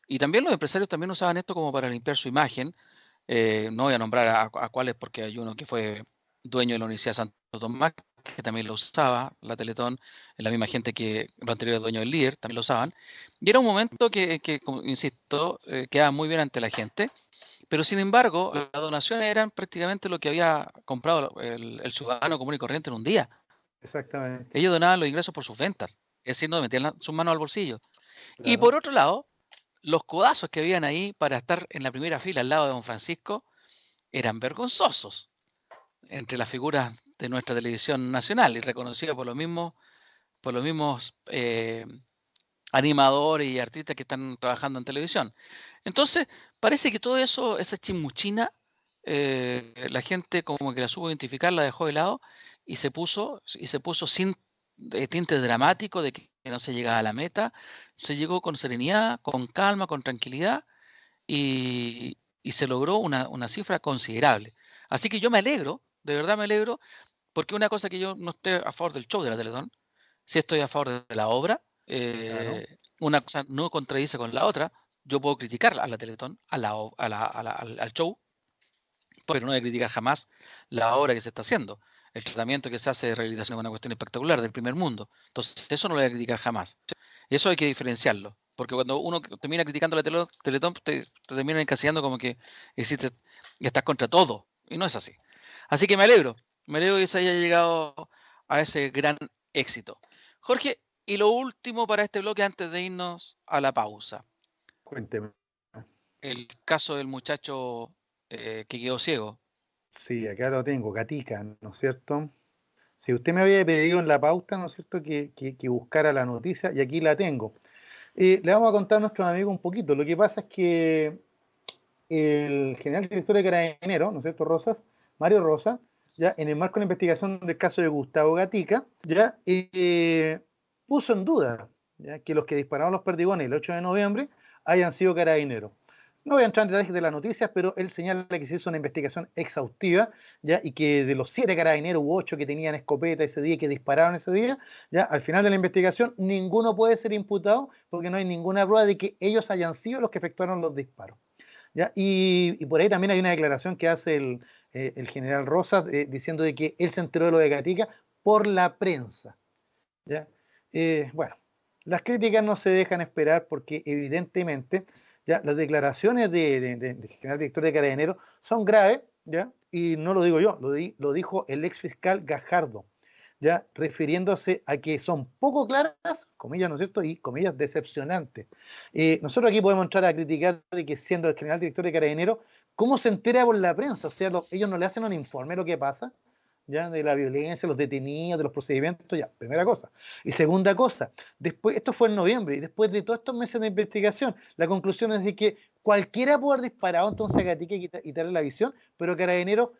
Y también los empresarios también usaban esto como para limpiar su imagen. No voy a nombrar a cuáles porque hay uno que fue dueño de la Universidad de Santo Tomás, que también lo usaba, la Teletón, la misma gente que los anteriores dueños del líder también lo usaban. Y era un momento que como insisto, quedaba muy bien ante la gente, pero sin embargo, las donaciones eran prácticamente lo que había comprado el ciudadano común y corriente en un día. Exactamente. Ellos donaban los ingresos por sus ventas, es decir, no metían sus manos al bolsillo. Y Claro. por otro lado, los codazos que habían ahí para estar en la primera fila al lado de don Francisco eran vergonzosos entre las figuras de nuestra televisión nacional y reconocidas por los mismos animadores y artistas que están trabajando en televisión. Entonces, parece que todo eso, esa chimuchina, la gente como que la supo identificar, la dejó de lado y se puso sin tinte dramático de que no se llegaba a la meta. Se llegó con serenidad, con calma, con tranquilidad y se logró una cifra considerable. Así que yo me alegro, de verdad me alegro, porque una cosa que yo no estoy a favor del show de la Teletón, sí estoy a favor de la obra, Claro. una cosa no contradice con la otra. Yo puedo criticar a la Teletón, al show, pero no voy a criticar jamás la obra que se está haciendo. El tratamiento que se hace de rehabilitación es una cuestión espectacular del primer mundo. Entonces, eso no lo voy a criticar jamás. Eso hay que diferenciarlo. Porque cuando uno termina criticando la Teletón, te termina encasillando como que existe, estás contra todo. Y no es así. Así que me alegro que se haya llegado a ese gran éxito. Jorge, y lo último para este bloque antes de irnos a la pausa. Cuénteme. El caso del muchacho que quedó ciego. Sí, acá lo tengo, Gatica, ¿no es cierto? Si usted me había pedido en la pauta, ¿no es cierto?, que buscara la noticia, y aquí la tengo. Le vamos a contar a nuestros amigos un poquito. Lo que pasa es que el general director de Carabineros, ¿no es cierto?, Rosas, Mario Rosas, ya en el marco de la investigación del caso de Gustavo Gatica, ya puso en duda, ya, que los que dispararon los perdigones el 8 de noviembre hayan sido carabineros. No voy a entrar en detalles de las noticias, pero él señala que se hizo una investigación exhaustiva, ya, y que de los 7 carabineros u 8 que tenían escopeta ese día y que dispararon ese día, ya al final de la investigación ninguno puede ser imputado porque no hay ninguna prueba de que ellos hayan sido los que efectuaron los disparos. ¿Ya? Y por ahí también hay una declaración que hace el general Rosas, diciendo de que él se enteró de lo de Gatica por la prensa. ¿Ya? Bueno, las críticas no se dejan esperar porque evidentemente, ya, las declaraciones del general director de Carabineros son graves, ¿ya? Y no lo digo yo, lo dijo el ex fiscal Gajardo, ya, refiriéndose a que son poco claras, comillas, ¿no es cierto?, y comillas decepcionantes. Nosotros aquí podemos entrar a criticar de que, siendo el general director de Carabineros, ¿cómo se entera por la prensa? O sea, ellos no le hacen un informe de lo que pasa, ya, de la violencia, los detenidos, de los procedimientos, ya, primera cosa. Y segunda cosa, después, esto fue en noviembre, y después de todos estos meses de investigación, la conclusión es de que cualquiera puede haber disparado entonces a Gatica y quitarle la visión, pero Carabineros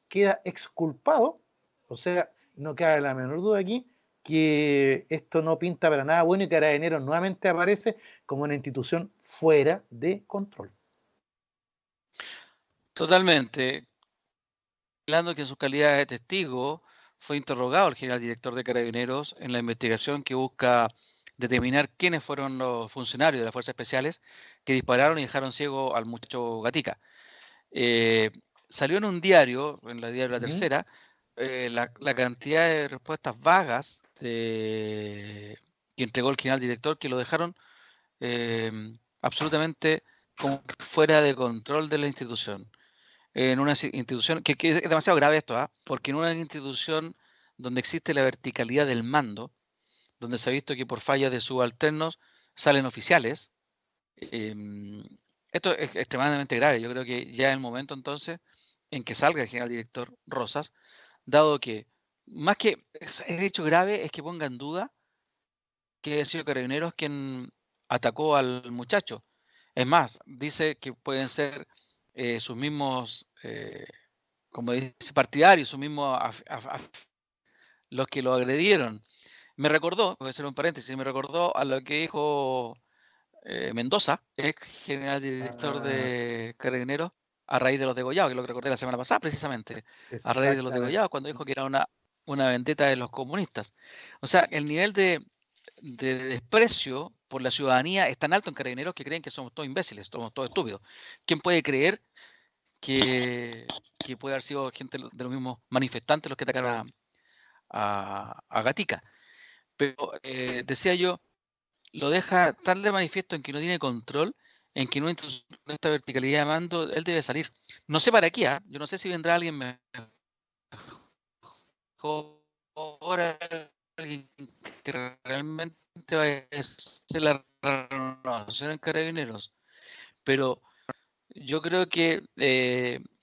queda exculpado. O sea, no cabe la menor duda aquí que esto no pinta para nada bueno, y Carabineros nuevamente aparece como una institución fuera de control. Totalmente. Hablando que en su calidad de testigo fue interrogado el general director de Carabineros en la investigación que busca determinar quiénes fueron los funcionarios de las fuerzas especiales que dispararon y dejaron ciego al muchacho Gatica. Eh, Salió en un diario, en la diario La Tercera, la cantidad de respuestas vagas que entregó el general director, que lo dejaron absolutamente como que fuera de control de la institución. En una institución, que es demasiado grave esto, porque en una institución donde existe la verticalidad del mando, donde se ha visto que por fallas de subalternos salen oficiales, esto es extremadamente grave. Yo creo que ya es el momento entonces en que salga el general director Rosas, dado que más que el hecho grave es que ponga en duda que ha sido Carabineros quien atacó al muchacho. Es más, dice que pueden ser sus mismos, como dice, partidarios, sus mismos los que lo agredieron. Me recordó, voy a hacer un paréntesis, me recordó a lo que dijo Mendoza, ex general director Ah, de Carabineros, a raíz de los degollados, que es lo que recordé la semana pasada precisamente, a raíz de los exactamente. degollados, cuando dijo que era una vendetta de los comunistas. O sea, el nivel de desprecio por la ciudadanía es tan alto en Carabineros que creen que somos todos imbéciles, somos todos estúpidos. ¿Quién puede creer que, que puede haber sido gente de los mismos manifestantes los que atacaron a Gatica? Pero decía yo, lo deja tan de manifiesto en que no tiene control, en que no introduce esta verticalidad de mando, él debe salir. No sé para qué, yo no sé si vendrá alguien mejor, alguien que realmente va a hacer la renovación en Carabineros, pero yo creo que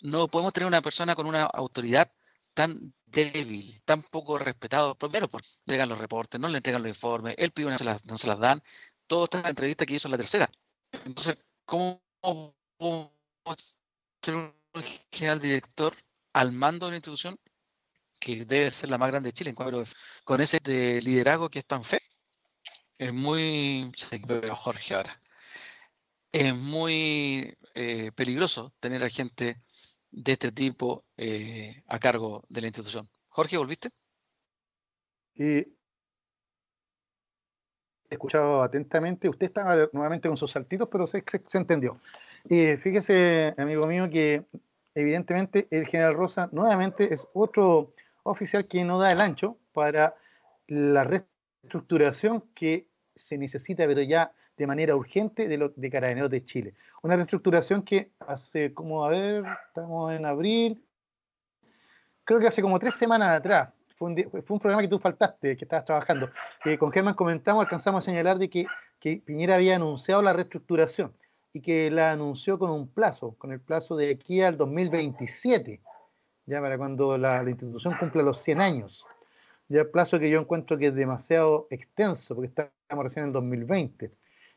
no podemos tener una persona con una autoridad tan débil, tan poco respetado. Primero, porque no le entregan los reportes, no le entregan los informes, él pide una, no se las dan. Todas estas entrevistas que hizo en La Tercera. Entonces, ¿cómo podemos tener un general director al mando de una institución que debe ser la más grande de Chile, en cuanto con ese de liderazgo que es tan feo. Es muy, Jorge ahora, es muy peligroso tener a gente de este tipo a cargo de la institución. Jorge, ¿volviste? Y he escuchado atentamente, usted estaba nuevamente con sus saltitos, pero se entendió. Fíjese, amigo mío, que evidentemente el general Rosa nuevamente es otro oficial que no da el ancho para la reestructuración que se necesita, pero ya de manera urgente, de Carabineros de Chile. Una reestructuración que hace como, a ver, estamos en abril, creo que hace como 3 semanas atrás, fue un programa que tú faltaste, que estabas trabajando, con Germán comentamos, alcanzamos a señalar de que Piñera había anunciado la reestructuración y que la anunció con el plazo de aquí al 2027, ya para cuando la institución cumpla los 100 años. Ya el plazo que yo encuentro que es demasiado extenso, porque estamos recién en el 2020.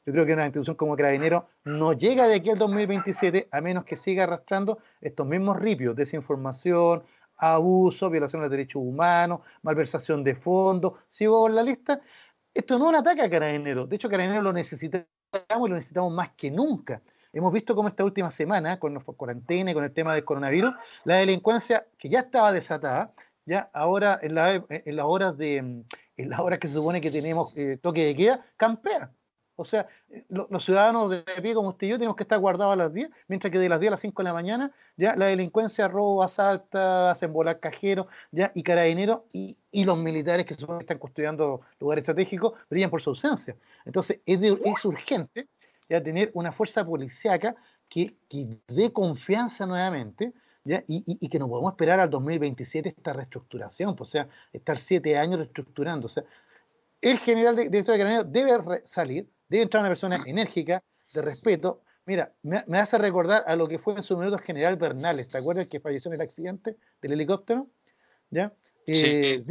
Yo creo que una institución como Carabineros no llega de aquí al 2027 a menos que siga arrastrando estos mismos ripios, desinformación, abuso, violación de los derechos humanos, malversación de fondos. Sigo con la lista. Esto no es un ataque a Carabineros. De hecho, Carabineros lo necesitamos y lo necesitamos más que nunca. Hemos visto cómo esta última semana, con la cuarentena y con el tema del coronavirus, la delincuencia que ya estaba desatada, ya ahora en las horas que se supone que tenemos toque de queda, campea. O sea, los ciudadanos de pie como usted y yo tenemos que estar guardados a las 10, mientras que de las 10 a las 5 de la mañana ya la delincuencia roba, asalta, hacen volar cajeros, ya, y carabineros y los militares que supongo que están custodiando lugares estratégicos brillan por su ausencia. Entonces es urgente ya tener una fuerza policíaca que dé confianza nuevamente, ¿ya? Y que no podemos esperar al 2027 esta reestructuración, pues, o sea, estar 7 años reestructurando. O sea, el general director de Carabineros debe salir, debe entrar una persona enérgica, de respeto. Mira, me hace recordar a lo que fue en su minuto General Bernales, ¿te acuerdas que falleció en el accidente del helicóptero? ¿Ya? Sí.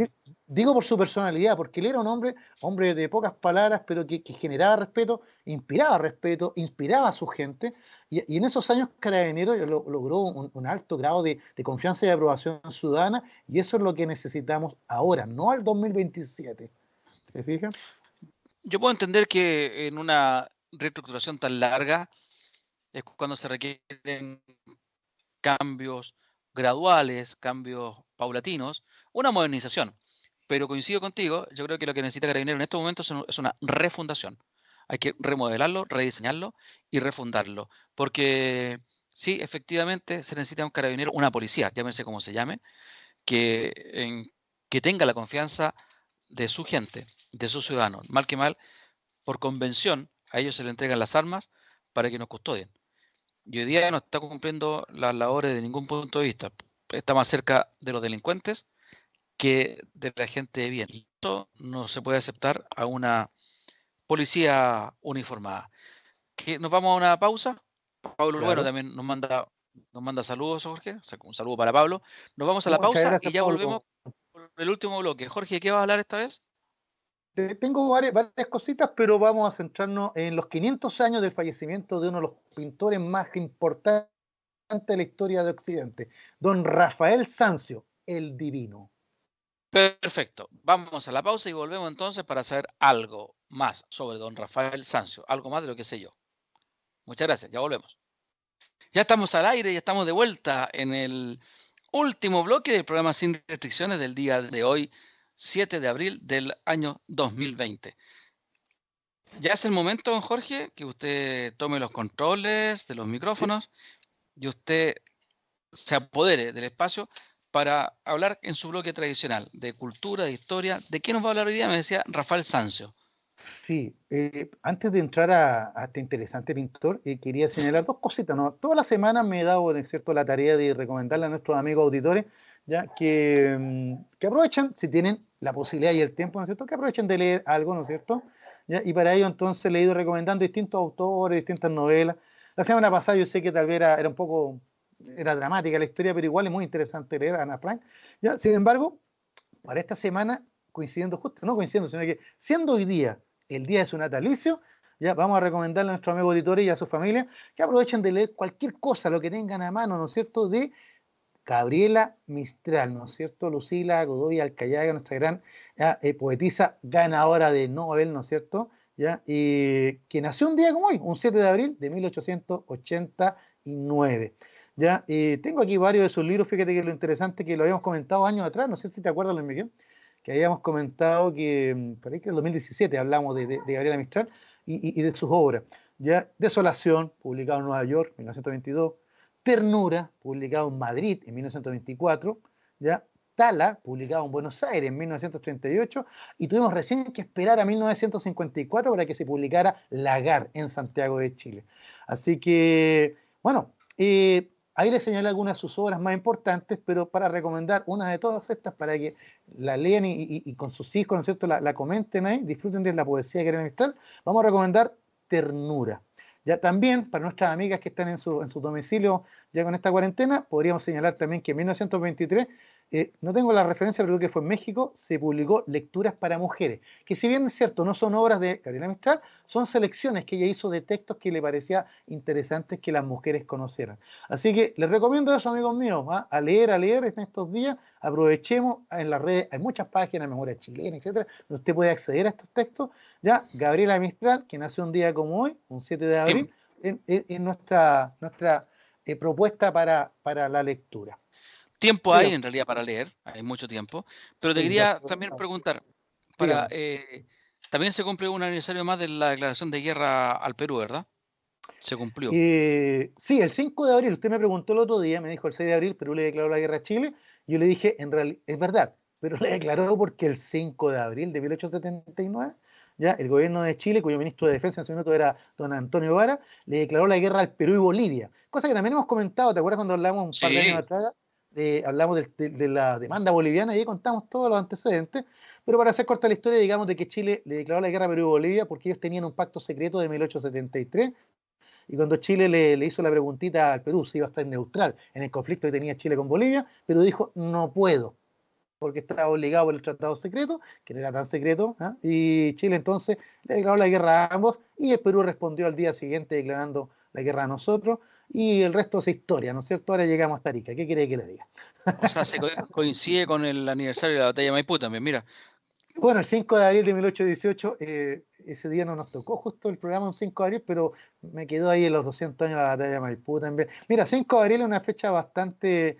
Digo por su personalidad, porque él era un hombre de pocas palabras, pero que generaba respeto, inspiraba a su gente, y en esos años Carabineros logró un alto grado de confianza y de aprobación ciudadana, y eso es lo que necesitamos ahora, no al 2027. ¿Se fijan? Yo puedo entender que en una reestructuración tan larga es cuando se requieren cambios graduales, cambios paulatinos, una modernización. Pero coincido contigo, yo creo que lo que necesita Carabineros en estos momentos es una refundación. Hay que remodelarlo, rediseñarlo y refundarlo. Porque sí, efectivamente se necesita un carabinero, una policía, llámese como se llame, que tenga la confianza de su gente, de sus ciudadanos. Mal que mal, por convención, a ellos se les entregan las armas para que nos custodien. Y hoy día no está cumpliendo las labores de ningún punto de vista. Está más cerca de los delincuentes que de la gente de bien. Y esto no se puede aceptar a una policía uniformada. Que nos vamos a una pausa. Pablo Bueno Claro. también nos manda saludos, Jorge. Un saludo para Pablo. Nos vamos a la Muchas pausa y gracias, ya volvemos Pablo. con el último bloque. Jorge, ¿de qué vas a hablar esta vez? Tengo varias cositas, pero vamos a centrarnos en los 500 años del fallecimiento de uno de los pintores más importantes de la historia de Occidente, don Rafael Sanzio, el Divino. Perfecto. Vamos a la pausa y volvemos entonces para saber algo más sobre don Rafael Sanzio, algo más de lo que sé yo. Muchas gracias, ya volvemos. Ya estamos al aire, ya estamos de vuelta en el último bloque del programa Sin Restricciones del día de hoy, 7 de abril del año 2020. Ya es el momento, don Jorge, que usted tome los controles de los ¿Sí? micrófonos y usted se apodere del espacio para hablar en su bloque tradicional de cultura, de historia. ¿De qué nos va a hablar hoy día? Me decía Rafael Sanzio. Sí, antes de entrar a este interesante pintor, quería señalar dos cositas, ¿no? Toda la semana me he dado, ¿no es cierto?, la tarea de recomendarle a nuestros amigos auditores, ya que aprovechen, si tienen la posibilidad y el tiempo, ¿no es cierto?, que aprovechen de leer algo, ¿no es cierto? ¿Ya? Y para ello entonces le he ido recomendando distintos autores, distintas novelas. La semana pasada yo sé que tal vez era un poco, era dramática la historia, pero igual es muy interesante leer a Ana Frank. ¿Ya? Sin embargo, para esta semana, coincidiendo justo, no coincidiendo, sino que siendo hoy día el día de su natalicio, ya vamos a recomendarle a nuestros amigos auditores y a su familia que aprovechen de leer cualquier cosa, lo que tengan a mano, ¿no es cierto?, de Gabriela Mistral, ¿no es cierto? Lucila Godoy Alcayaga, nuestra gran poetisa ganadora de Nobel, ¿no es cierto? ¿Ya? Y que nació un día como hoy, un 7 de abril de 1889. ¿Ya? Tengo aquí varios de sus libros, fíjate que lo interesante que lo habíamos comentado años atrás, no sé si te acuerdas, Luis Miguel, que habíamos comentado que, por ahí que en el 2017 hablamos de Gabriela Mistral y de sus obras. ¿Ya? Desolación, publicado en Nueva York, 1922. Ternura, publicado en Madrid en 1924. ¿Ya? Tala, publicado en Buenos Aires en 1938, y tuvimos recién que esperar a 1954 para que se publicara Lagar en Santiago de Chile. Así que, bueno, ahí les señalé algunas de sus obras más importantes, pero para recomendar una de todas estas para que la lean y con sus hijos, ¿no es cierto?, la comenten ahí, disfruten de la poesía de Gabriela Mistral, vamos a recomendar Ternura. Ya también, para nuestras amigas que están en su domicilio ya con esta cuarentena, podríamos señalar también que en 1923, no tengo la referencia, pero creo que fue en México, se publicó Lecturas para Mujeres, que si bien es cierto, no son obras de Gabriela Mistral, son selecciones que ella hizo de textos que le parecía interesantes que las mujeres conocieran. Así que les recomiendo eso, amigos míos, ¿ah? A leer en estos días, aprovechemos, en las redes hay muchas páginas, Memoria Chilena, etcétera, donde usted puede acceder a estos textos. Ya, Gabriela Mistral, que nació un día como hoy, un 7 de Sí, abril, en nuestra propuesta para la lectura. tiempo hay Dígame. en realidad para leer, hay mucho tiempo, pero te Sí, quería también preguntar, para, dígame. también se cumple un aniversario más de la declaración de guerra al Perú, ¿verdad? Se cumplió. Sí, el 5 de abril, usted me preguntó el otro día, me dijo el 6 de abril, Perú le declaró la guerra a Chile. Yo le dije, en realidad, es verdad, pero le declaró porque el 5 de abril de 1879, ya el gobierno de Chile, cuyo ministro de Defensa en ese momento era don Antonio Vara, le declaró la guerra al Perú y Bolivia. Cosa que también hemos comentado, ¿te acuerdas cuando hablamos un par de años Sí, atrás? Hablamos de la demanda boliviana y ahí contamos todos los antecedentes. Pero para hacer corta la historia, digamos de que Chile le declaró la guerra a Perú y Bolivia porque ellos tenían un pacto secreto de 1873 y cuando Chile le hizo la preguntita al Perú si iba a estar neutral en el conflicto que tenía Chile con Bolivia, Perú dijo, no puedo, porque estaba obligado por el tratado secreto, que no era tan secreto, ¿ah? Y Chile entonces le declaró la guerra a ambos, y el Perú respondió al día siguiente declarando la guerra a nosotros, y el resto es historia, ¿no es cierto? Ahora llegamos a Arica, ¿qué quiere que le diga? o sea, coincide con el aniversario de la batalla de Maipú también, mira. Bueno, el 5 de abril de 1818, ese día no nos tocó justo el programa un 5 de abril, pero me quedó ahí en los 200 años de la batalla de Maipú también. Mira, 5 de abril es una fecha bastante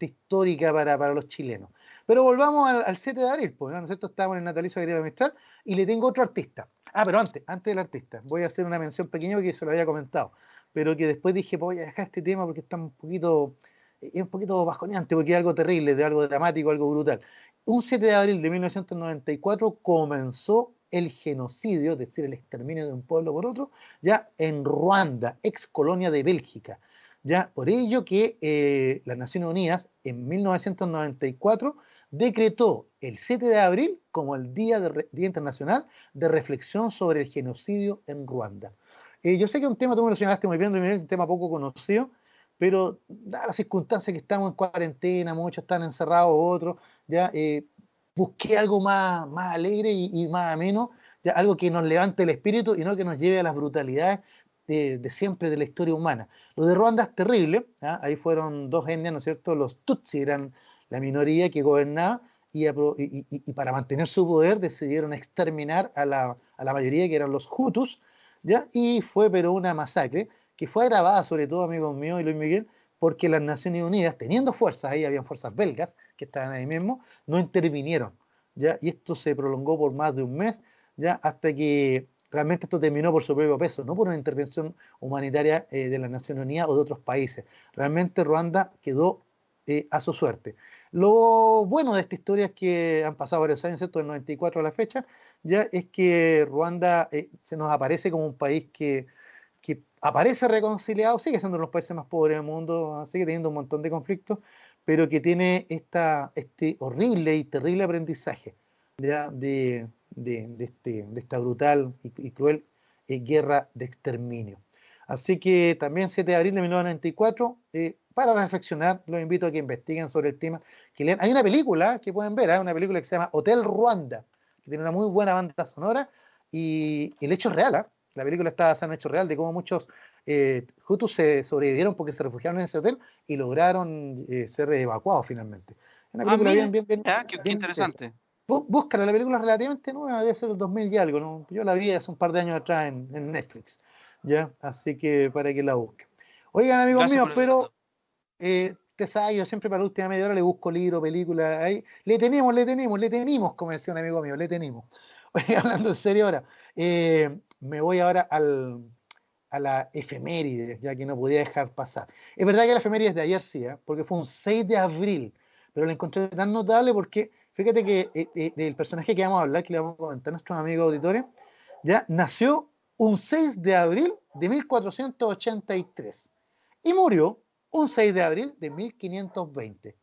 histórica para los chilenos. Pero volvamos al 7 de abril, pues, ¿no? Nosotros estábamos en el natalicio de Gabriela Mistral y le tengo otro artista. Ah, pero antes del artista, voy a hacer una mención pequeña que se lo había comentado, pero que después dije, voy a dejar este tema porque está es un poquito bajoneante, porque es algo terrible, de algo dramático, algo brutal. Un 7 de abril de 1994 comenzó el genocidio, es decir, el exterminio de un pueblo por otro, ya en Ruanda, ex colonia de Bélgica. Ya por ello que las Naciones Unidas en 1994 decretó el 7 de abril como el Día Internacional de Reflexión sobre el Genocidio en Ruanda. Yo sé que es un tema, tú me lo señalaste muy bien, un tema poco conocido, pero dadas las circunstancias que estamos en cuarentena, muchos están encerrados, otros, ya busqué algo más alegre y más ameno, ya algo que nos levante el espíritu y no que nos lleve a las brutalidades de siempre de la historia humana. Lo de Ruanda es terrible, ¿ya? Ahí fueron dos etnias, ¿no es cierto? Los Tutsi eran la minoría que gobernaba y para mantener su poder decidieron exterminar a la mayoría que eran los Hutus, ¿ya? Y fue pero una masacre que fue agravada sobre todo, amigos míos y Luis Miguel, porque las Naciones Unidas, teniendo fuerzas, ahí habían fuerzas belgas que estaban ahí mismo, no intervinieron, ¿ya? Y esto se prolongó por más de un mes, ¿ya? Hasta que realmente esto terminó por su propio peso, no por una intervención humanitaria de las Naciones Unidas o de otros países. Realmente Ruanda quedó a su suerte. Lo bueno de esta historia es que han pasado varios años, ¿cierto? Del 94 a la fecha, ya es que Ruanda se nos aparece como un país que aparece reconciliado, sigue siendo uno de los países más pobres del mundo, sigue teniendo un montón de conflictos, pero que tiene este horrible y terrible aprendizaje ¿ya? De esta brutal y cruel guerra de exterminio. Así que también 7 de abril de 1994, para reflexionar, los invito a que investiguen sobre el tema. Que lean. Hay una película que pueden ver, una película que se llama Hotel Ruanda, que tiene una muy buena banda sonora y el hecho es real, ¿eh? La película está basada en hechos real de cómo muchos Hutus se sobrevivieron porque se refugiaron en ese hotel y lograron ser evacuados finalmente. Es una Ah, película mira, qué bien intensa. interesante. Búscala, la película es relativamente nueva, debe ser el 2000 y algo, ¿no? Yo la vi hace un par de años atrás en Netflix, ¿ya? Así que para que la busquen. Oigan, amigos Gracias míos, por el pero dato. usted sabe, yo siempre para la última media hora le busco libro, película, ahí, le tenemos, como decía un amigo mío, le tenemos. Oye, hablando en serio ahora, me voy ahora a la efeméride, ya que no podía dejar pasar. Es verdad que la efeméride es de ayer, sí, ¿eh? Porque fue un 6 de abril, pero la encontré tan notable porque, fíjate que del personaje que vamos a hablar, que le vamos a comentar a nuestros amigos auditores, ya nació un 6 de abril de 1483 y murió un 6 de abril de 1520.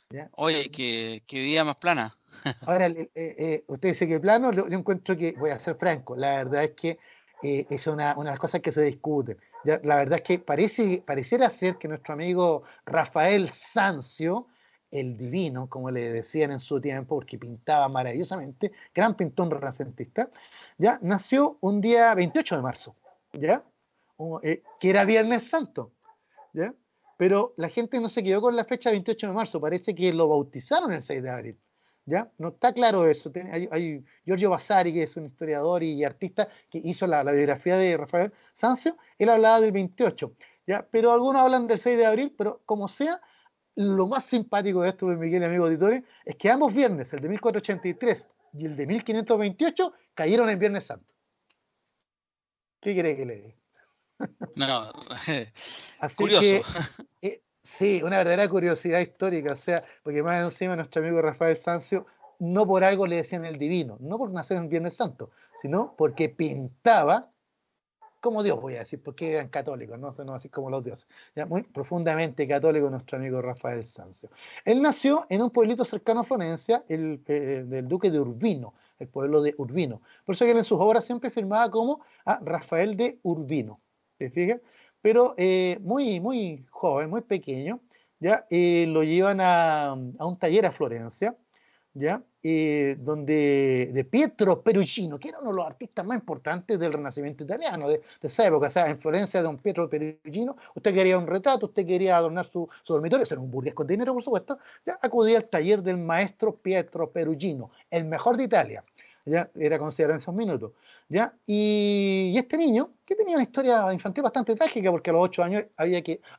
¿Ya? Oye, qué vida más plana. Ahora, usted dice que plano, yo encuentro que, voy a ser franco, la verdad es que es una de las cosas que se discuten. Ya, la verdad es que pareciera ser que nuestro amigo Rafael Sanzio, el divino, como le decían en su tiempo, porque pintaba maravillosamente, gran pintor renacentista, ya nació un día 28 de marzo, ¿ya? Que era Viernes Santo. ¿Ya? Pero la gente no se quedó con la fecha 28 de marzo, parece que lo bautizaron el 6 de abril. ¿Ya? No está claro eso. Hay Giorgio Vasari, que es un historiador y artista, que hizo la biografía de Rafael Sanzio, él hablaba del 28, ¿ya? Pero algunos hablan del 6 de abril, pero como sea, lo más simpático de esto, Miguel y amigos auditores, es que ambos viernes, el de 1483 y el de 1528, cayeron en Viernes Santo. ¿Qué quiere que le diga? No, Así curioso. que sí, una verdadera curiosidad histórica, o sea, porque más encima nuestro amigo Rafael Sanzio, no por algo le decían el divino, no por nacer en Viernes Santo, sino porque pintaba como Dios, voy a decir, porque eran católicos, no así como los dioses. Ya, muy profundamente católico nuestro amigo Rafael Sanzio. Él nació en un pueblito cercano a Florencia, del duque de Urbino, el pueblo de Urbino. Por eso que él en sus obras siempre firmaba como Rafael de Urbino. ¿Te fijas? Pero muy joven, muy pequeño, ya lo llevan a un taller a Florencia, ¿ya? Donde de Pietro Perugino, que era uno de los artistas más importantes del Renacimiento italiano de esa época, o sea, en Florencia, don Pietro Perugino, usted quería un retrato, usted quería adornar su dormitorio, era un burgués con dinero, por supuesto, ya acudía al taller del maestro Pietro Perugino, el mejor de Italia, ya era considerado en esos minutos, ya, y este niño, que tenía una historia infantil bastante trágica, porque a los 8 años a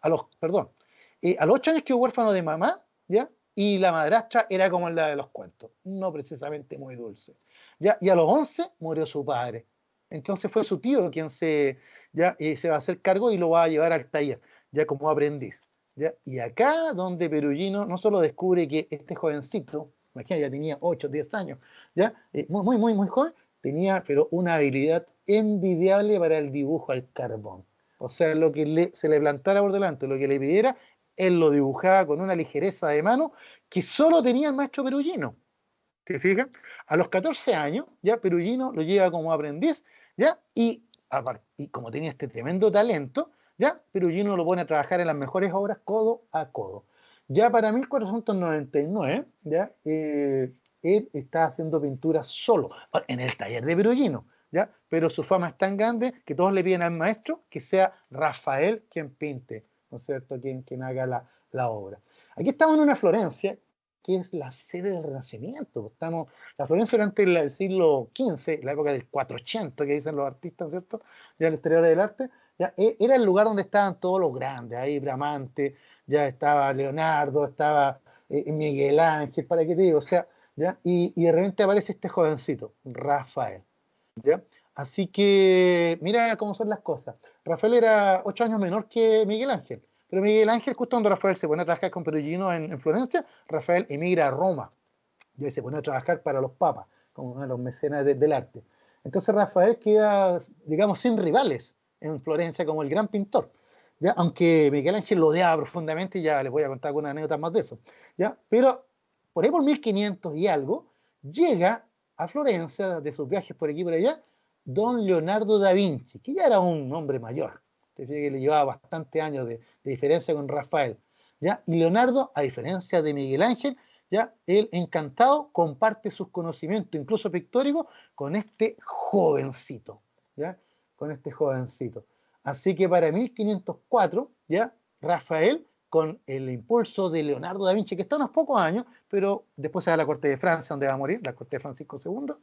los 8 años quedó huérfano de mamá, ¿ya? Y la madrastra era como la de los cuentos, no precisamente muy dulce. ¿Ya? Y a los 11 murió su padre. Entonces fue su tío quien se va a hacer cargo y lo va a llevar al taller, ya como aprendiz. ¿Ya? Y acá donde Perugino no solo descubre que este jovencito, imagínate, ya tenía 8, 10 años, ¿ya? Muy joven, tenía pero una habilidad envidiable para el dibujo al carbón. O sea, lo que se le plantara por delante, lo que le pidiera, él lo dibujaba con una ligereza de mano que solo tenía el maestro Perugino. ¿Te fijas? A los 14 años, ya Perugino lo lleva como aprendiz, ¿ya? Y como tenía este tremendo talento, ya Perugino lo pone a trabajar en las mejores obras codo a codo. Ya para 1499, ya él está haciendo pinturas solo, en el taller de Perugino, ¿ya? Pero su fama es tan grande que todos le piden al maestro que sea Rafael quien pinte, ¿no es cierto? Quien haga la obra. Aquí estamos en una Florencia que es la sede del Renacimiento. La Florencia durante el siglo XV, la época del 480 que dicen los artistas, ¿cierto? Ya los historiadores del arte, ya era el lugar donde estaban todos los grandes, ahí Bramante, ya estaba Leonardo, estaba Miguel Ángel, ¿para qué te digo? O sea, ¿ya? Y de repente aparece este jovencito, Rafael, ¿ya? Así que mira cómo son las cosas. Rafael era 8 años menor que Miguel Ángel, pero Miguel Ángel, justo cuando Rafael se pone a trabajar con Perugino en Florencia, Rafael emigra a Roma y ahí se pone a trabajar para los papas, como uno de los mecenas del arte. Entonces Rafael queda, digamos, sin rivales en Florencia como el gran pintor. ¿Ya? Aunque Miguel Ángel lo odiaba profundamente, ya les voy a contar algunas anécdotas más de eso. ¿Ya? Pero por ahí por 1500 y algo, llega a Florencia, de sus viajes por aquí y por allá, don Leonardo da Vinci, que ya era un hombre mayor. Usted fíjate que le llevaba bastantes años de diferencia con Rafael. ¿Ya? Y Leonardo, a diferencia de Miguel Ángel, ¿ya? Él, encantado, comparte sus conocimientos, incluso pictóricos, con este jovencito. ¿Ya? Con este jovencito. Así que para 1504, ya, Rafael, con el impulso de Leonardo da Vinci, que está unos pocos años, pero después se va a la corte de Francia, donde va a morir, la corte de Francisco II,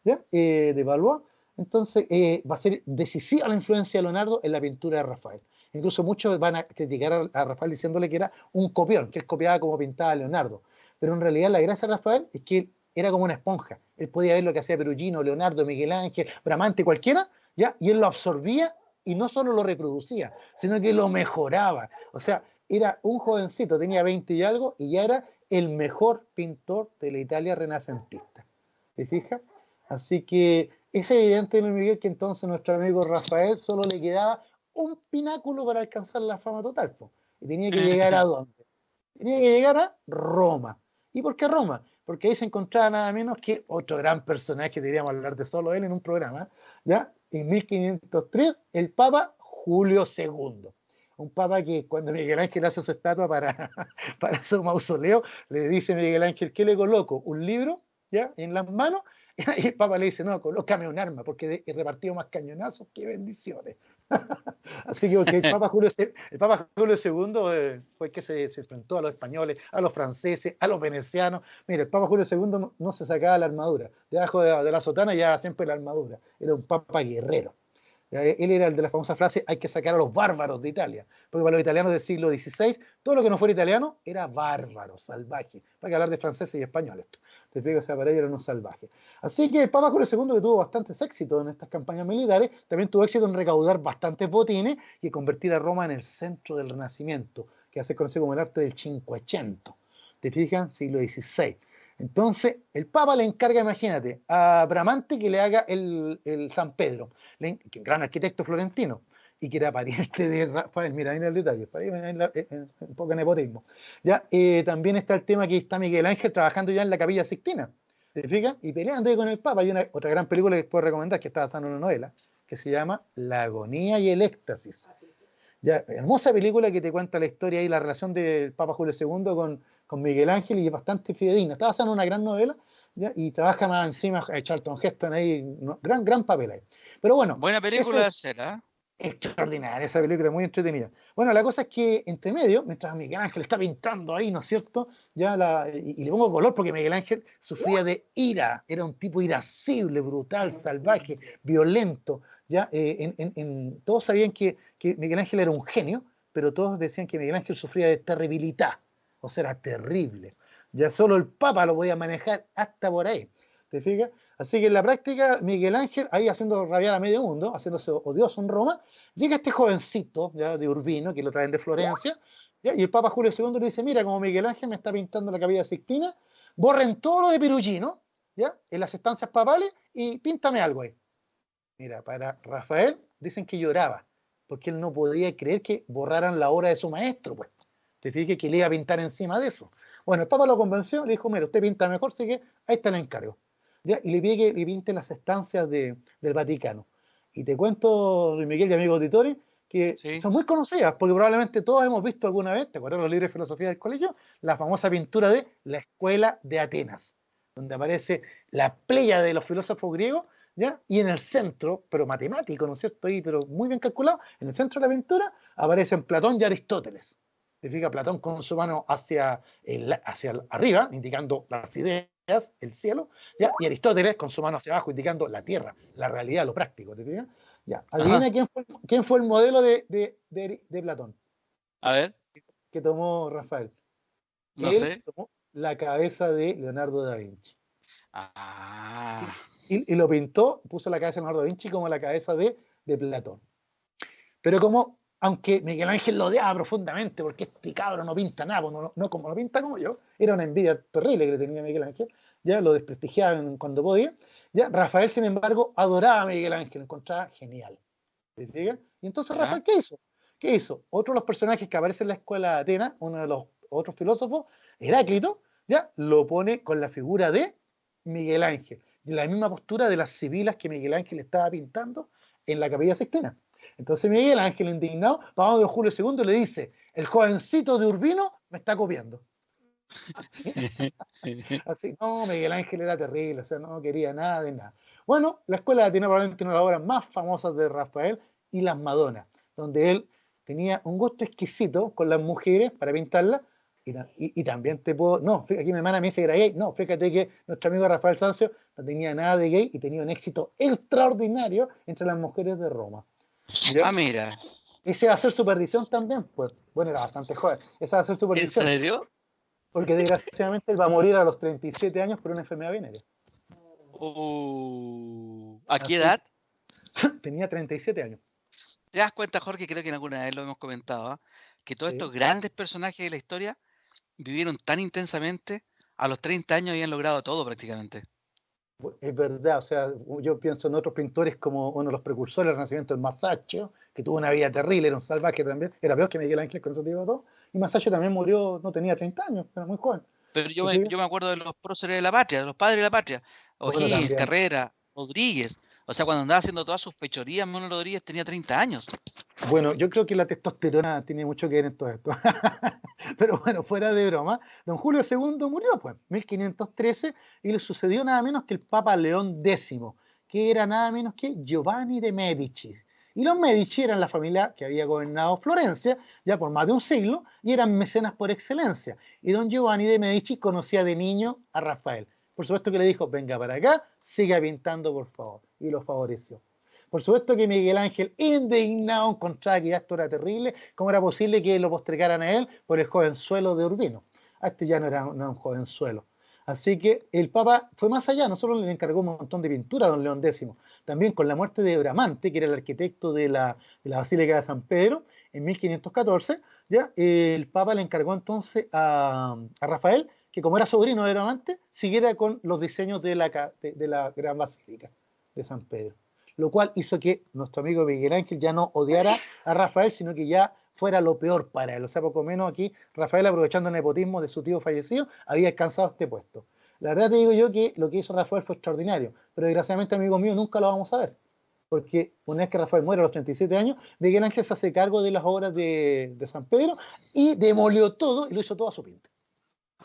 ¿ya? De Valois. Entonces va a ser decisiva la influencia de Leonardo en la pintura de Rafael. Incluso muchos van a criticar a Rafael diciéndole que era un copión, que él copiaba como pintaba Leonardo. Pero en realidad la gracia de Rafael es que él era como una esponja. Él podía ver lo que hacía Perugino, Leonardo, Miguel Ángel, Bramante, cualquiera, ¿ya? Y él lo absorbía y no solo lo reproducía, sino que lo mejoraba. O sea, era un jovencito, tenía 20 y algo, y ya era el mejor pintor de la Italia renacentista. ¿Te fijas? Así que es evidente, Miguel, que entonces nuestro amigo Rafael solo le quedaba un pináculo para alcanzar la fama total, po. Y tenía que llegar a dónde? Tenía que llegar a Roma. ¿Y por qué Roma? Porque ahí se encontraba nada menos que otro gran personaje que deberíamos hablar de solo él en un programa, ¿ya? En 1503, el Papa Julio II. Un papa que cuando Miguel Ángel hace su estatua para, para su mausoleo, le dice a Miguel Ángel, ¿qué le coloco? ¿Un libro? ¿Ya? En las manos. Y el papa le dice, no, colócame un arma, porque he repartido más cañonazos que bendiciones. Así que el Papa Julio II fue el que se enfrentó a los españoles, a los franceses, a los venecianos. Mire, el Papa Julio II no se sacaba la armadura. Debajo de la sotana ya siempre la armadura. Era un papa guerrero. Él era el de la famosa frase, hay que sacar a los bárbaros de Italia. Porque para los italianos del siglo XVI, todo lo que no fuera italiano era bárbaro, salvaje. Para que hablar de franceses y españoles. Te explico, o sea, para ellos eran unos salvajes. Así que el Papa Julio II, que tuvo bastantes éxitos en estas campañas militares, también tuvo éxito en recaudar bastantes botines y convertir a Roma en el centro del Renacimiento, que hace conocido como el arte del Cinquecento. ¿Te fijas? Siglo XVI. Entonces, el Papa le encarga, imagínate, a Bramante que le haga el San Pedro, que es un gran arquitecto florentino, y que era pariente de Rafael. Mira, ahí en el detalle, un poco de nepotismo. ¿Ya? También está el tema que está Miguel Ángel trabajando ya en la Capilla Sixtina, ¿te fijas? Y peleando ahí con el Papa. Hay otra gran película que puedo recomendar que está basada en una novela, que se llama La agonía y el éxtasis. Ya, hermosa película que te cuenta la historia y la relación del Papa Julio II con Miguel Ángel y es bastante fidedigna. Está basada en una gran novela, ¿ya? Y trabaja más encima Charlton Heston ahí, ¿no? Gran papel ahí. Pero bueno, buena película será. Extraordinaria, esa película muy entretenida. Bueno, la cosa es que entre medio, mientras Miguel Ángel está pintando ahí, ¿no es cierto? Y le pongo color porque Miguel Ángel sufría de ira, era un tipo irascible, brutal, salvaje, violento. ¿Ya? Todos sabían que Miguel Ángel era un genio, pero todos decían que Miguel Ángel sufría de terribilidad, o sea, era terrible. Ya solo el Papa lo podía manejar hasta por ahí. ¿Te fijas? Así que en la práctica, Miguel Ángel, ahí haciendo rabiar a medio mundo, haciéndose odioso en Roma, llega este jovencito ya de Urbino, que lo traen de Florencia, ¿ya? Y el Papa Julio II le dice, mira, como Miguel Ángel me está pintando la Capilla Sixtina, borren todo lo de Perugino, ¿ya? En las estancias papales y píntame algo ahí. Mira, para Rafael dicen que lloraba, porque él no podía creer que borraran la obra de su maestro, pues. Te fijas que le iba a pintar encima de eso. Bueno, el Papa lo convenció, le dijo, mira, usted pinta mejor, así que ahí está el encargo. ¿Ya? Y le pide que le pinte las estancias del Vaticano. Y te cuento, Luis Miguel y amigos auditores, que Sí. son muy conocidas, porque probablemente todos hemos visto alguna vez, ¿te acuerdas de los libros de filosofía del colegio? La famosa pintura de la Escuela de Atenas, donde aparece la playa de los filósofos griegos, ¿ya? Y en el centro, pero matemático, ¿no es cierto? Ahí, pero muy bien calculado, en el centro de la pintura aparecen Platón y Aristóteles. Significa Platón con su mano hacia arriba, indicando las ideas, el cielo, ¿ya? Y Aristóteles con su mano hacia abajo, indicando la tierra, la realidad, lo práctico. ¿Te fijas? Ya. Adivina Ajá. quién fue el modelo de Platón A ver, que tomó Rafael. no Él sé. tomó la cabeza de Leonardo da Vinci. Ah. Y lo pintó, puso la cabeza de Leonardo da Vinci como la cabeza de Platón. Pero como, aunque Miguel Ángel lo odiaba profundamente, porque este cabro no pinta nada, pues no como lo pinta como yo, era una envidia terrible que le tenía a Miguel Ángel, ya lo desprestigiaban cuando podía, ya Rafael, sin embargo, adoraba a Miguel Ángel, lo encontraba genial. ¿Te fijas? Y entonces ¿Ya? Rafael, ¿qué hizo? ¿Qué hizo? Otro de los personajes que aparece en la escuela de Atenas, uno de los otros filósofos, Heráclito, ya lo pone con la figura de Miguel Ángel, y la misma postura de las sibilas que Miguel Ángel estaba pintando en la Capilla Sixtina. Entonces Miguel Ángel, indignado, va a Julio II y le dice, el jovencito de Urbino me está copiando. Así, no, Miguel Ángel era terrible, o sea, no quería nada de nada. Bueno, la escuela tiene probablemente una de las obras más famosas de Rafael y las Madonas. donde él tenía un gusto exquisito con las mujeres para pintarlas, y también te puedo, no, aquí mi hermana me dice que era gay, no, fíjate que nuestro amigo Rafael Sanzio no tenía nada de gay y tenía un éxito extraordinario entre las mujeres de Roma. ¿Ya? Ah, mira. Ese va a hacer supervisión también, pues, bueno, era bastante joven, esa va a ser ¿En supervisión, serio? porque desgraciadamente él va a morir a los 37 años por una enfermedad venérea. ¿A qué Así edad? que tenía 37 años. ¿Te das cuenta, Jorge? Creo que en alguna vez lo hemos comentado, ¿ah? Que todos Sí. estos grandes personajes de la historia vivieron tan intensamente, a los 30 años habían logrado todo prácticamente. Es verdad, o sea, yo pienso en otros pintores como uno de los precursores del Renacimiento, el Masaccio, que tuvo una vida terrible, era un salvaje también, era peor que Miguel Ángel, con eso te digo todo, y Masaccio también murió, no tenía 30 años, era muy joven. Pero yo ¿Te me, fijas? yo me acuerdo de los próceres de la patria, de los padres de la patria. Bueno, O'Higgins, también. Carrera, Rodríguez. O sea, cuando andaba haciendo todas sus fechorías, Manuel Rodríguez tenía 30 años. Bueno, yo creo que la testosterona tiene mucho que ver en todo esto. Pero bueno, fuera de broma, don Julio II murió, pues, 1513, y le sucedió nada menos que el Papa León X, que era nada menos que Giovanni de Medici. Y los Medici eran la familia que había gobernado Florencia ya por más de un siglo y eran mecenas por excelencia. Y don Giovanni de Medici conocía de niño a Rafael. Por supuesto que le dijo, venga para acá, siga pintando por favor. Y lo favoreció. Por supuesto que Miguel Ángel, indignado, encontraba que esto era terrible. ¿Cómo era posible que lo postergaran a él por el jovenzuelo de Urbino? A este ya no era un jovenzuelo. Así que el Papa fue más allá, no solo le encargó un montón de pintura a don León X, también con la muerte de Bramante, que era el arquitecto de la Basílica de San Pedro, en 1514, ¿ya? El Papa le encargó entonces a Rafael, que como era sobrino de Bramante, siguiera con los diseños de la Gran Basílica de San Pedro, lo cual hizo que nuestro amigo Miguel Ángel ya no odiara a Rafael, sino que ya fuera lo peor para él. O sea, poco menos aquí, Rafael, aprovechando el nepotismo de su tío fallecido, había alcanzado este puesto. La verdad te digo yo que lo que hizo Rafael fue extraordinario, pero desgraciadamente, amigo mío, nunca lo vamos a ver. Porque una vez que Rafael muere a los 37 años, Miguel Ángel se hace cargo de las obras de San Pedro y demolió todo y lo hizo todo a su pinta.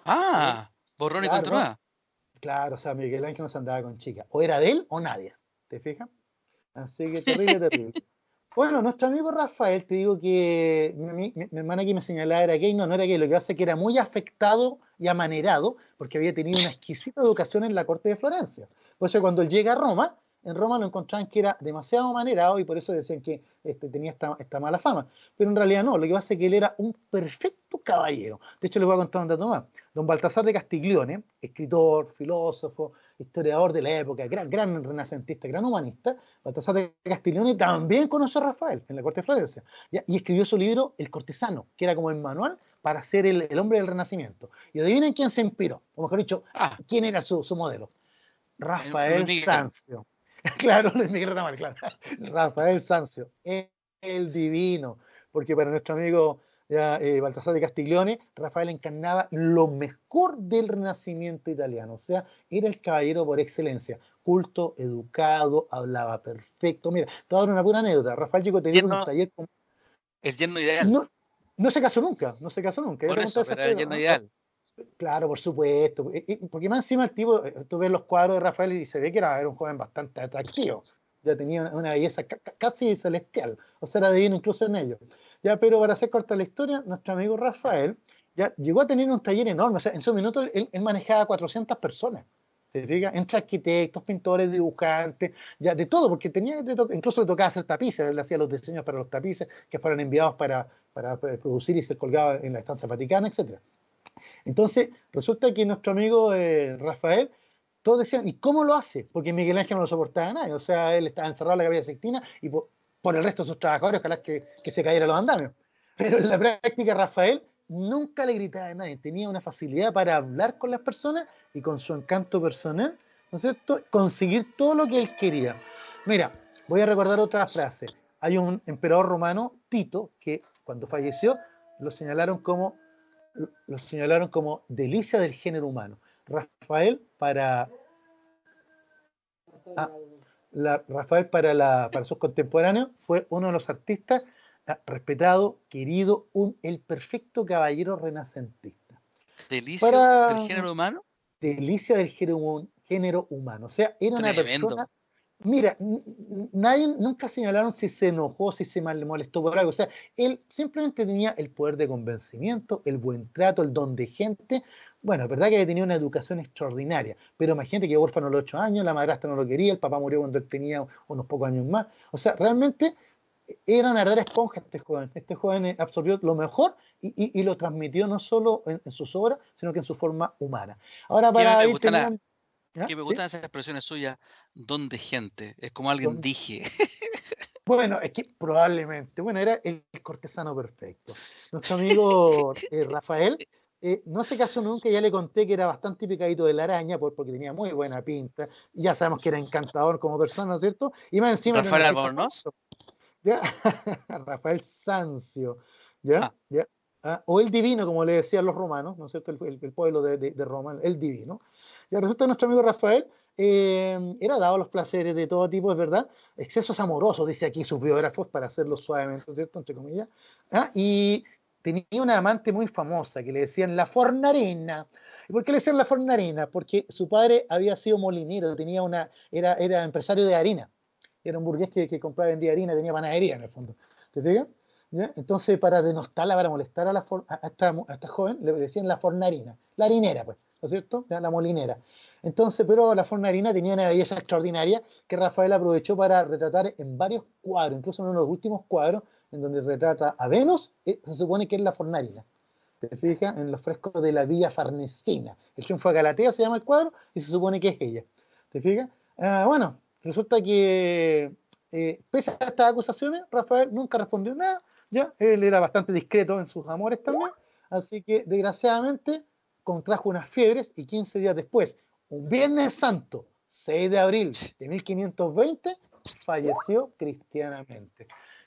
Ah, borrón y Claro, cuenta ¿no? nueva. Claro, o sea, Miguel Ángel no se andaba con chicas. O era de él o nadie. ¿Te fijas? Así que terrible, terrible. Bueno, nuestro amigo Rafael, te digo que mi hermana aquí me señalaba era gay, no, no era gay, lo que pasa es que era muy afectado y amanerado porque había tenido una exquisita educación en la corte de Florencia. Por eso cuando él llega a Roma, en Roma lo encontraban que era demasiado amanerado y por eso decían que tenía esta mala fama. Pero en realidad no, lo que pasa es que él era un perfecto caballero. De hecho, les voy a contar un dato más. Don Baltasar de Castiglione, escritor, filósofo, historiador de la época, gran renacentista, gran humanista, Baltasar de Castiglione también conoció a Rafael en la corte de Florencia, ¿ya? Y escribió su libro El cortesano, que era como el manual para ser el hombre del Renacimiento. Y adivinen quién se inspiró, o mejor dicho, Ah, quién era su modelo. en Luis Rafael Miguel. Sanzio. Claro, Luis Miguel Ramal, claro. Rafael Sanzio, el divino, porque para nuestro amigo ya, Baltasar de Castiglione, Rafael encarnaba lo mejor del Renacimiento italiano, o sea, era el caballero por excelencia, culto, educado, hablaba perfecto. Mira, te voy a dar una pura anécdota. Rafael llegó a tener un Yerno, taller, el yerno ideal. no, no se casó nunca, no se casó nunca. Yo Por te conté eso, esa pero era el historia, yerno ¿no? ideal. Claro, por supuesto. Porque más encima el tipo, tú ves los cuadros de Rafael y se ve que era un joven bastante atractivo. Ya tenía una belleza casi celestial. O sea, era divino incluso en ellos. Ya, pero para hacer corta la historia, nuestro amigo Rafael ya llegó a tener un taller enorme. O sea, en su minuto él manejaba 400 personas. ¿Te fijas? Entre arquitectos, pintores, dibujantes, ya de todo, porque incluso le tocaba hacer tapices, él hacía los diseños para los tapices que fueron enviados para producir y ser colgados en la estancia vaticana, etcétera. Entonces, resulta que nuestro amigo Rafael, todos decían, ¿y cómo lo hace? Porque Miguel Ángel no lo soportaba a nadie, o sea, él estaba encerrado en la Capilla Sixtina y por el resto de sus trabajadores, ojalá que se cayera los andamios. Pero en la práctica, Rafael nunca le gritaba a nadie, tenía una facilidad para hablar con las personas y con su encanto personal, ¿no es cierto?, conseguir todo lo que él quería. Mira, voy a recordar otra frase. Hay un emperador romano, Tito, que cuando falleció lo señalaron como delicia del género humano. Rafael ah, Rafael para sus contemporáneos fue uno de los artistas respetado, querido, el perfecto caballero renacentista. Delicio del Para género humano. delicia del género humano. O sea, era una Tremendo. persona Mira, nadie nunca señalaron si se enojó, si se mal molestó por algo. O sea, él simplemente tenía el poder de convencimiento, el buen trato, el don de gente. Bueno, es verdad que había tenido una educación extraordinaria, pero imagínate que huérfano a los 8 años, la madrastra no lo quería, el papá murió cuando él tenía unos pocos años más. O sea, realmente era una verdadera esponja este joven. Este joven absorbió lo mejor y lo transmitió no solo en sus obras, sino que en su forma humana. Ahora, Que para me ir gustan, terminando, ¿ya? que me ¿Sí? gustan esas expresiones suyas, don de gente. Es como alguien dije. Bueno, es que probablemente, bueno, era el cortesano perfecto. Nuestro amigo Rafael no se casó nunca, ya le conté que era bastante picadito de la araña porque tenía muy buena pinta, y ya sabemos que era encantador como persona, ¿no es cierto? Y más encima tiene un Rafael artista Albornoz. famoso, ¿ya? Rafael Sanzio, ¿ya? Ah, ¿Ya? Ah, o el divino, como le decían los romanos, ¿no es cierto? El pueblo de Roma, el divino. Ya resulta que nuestro amigo Rafael era dado a los placeres de todo tipo, es verdad, excesos amorosos, dice aquí sus biógrafos, para hacerlo suavemente, ¿cierto? Entre comillas. ¿Ah? Y tenía una amante muy famosa que le decían la Fornarina. ¿Y por qué le decían la Fornarina? Porque su padre había sido molinero, era empresario de harina. Era un burgués que compraba y vendía harina, tenía panadería en el fondo. ¿Te fijas? ¿Ya? Entonces, para denostarla, para molestar a esta joven, le decían la fornarina, la harinera, pues, ¿no es cierto? ¿Ya? La molinera. Entonces, pero la fornarina tenía una belleza extraordinaria que Rafael aprovechó para retratar en varios cuadros, incluso en uno de los últimos cuadros, en donde retrata a Venus, se supone que es la fornarina. ¿Te fijas? En los frescos de la Villa Farnesina. El triunfo de Galatea se llama el cuadro y se supone que es ella. ¿Te fijas? Bueno, resulta que pese a estas acusaciones, Rafael nunca respondió nada. Ya, él era bastante discreto en sus amores también. Así que, desgraciadamente, contrajo unas fiebres y 15 días después, un Viernes Santo, 6 de abril de 1520, falleció cristianamente.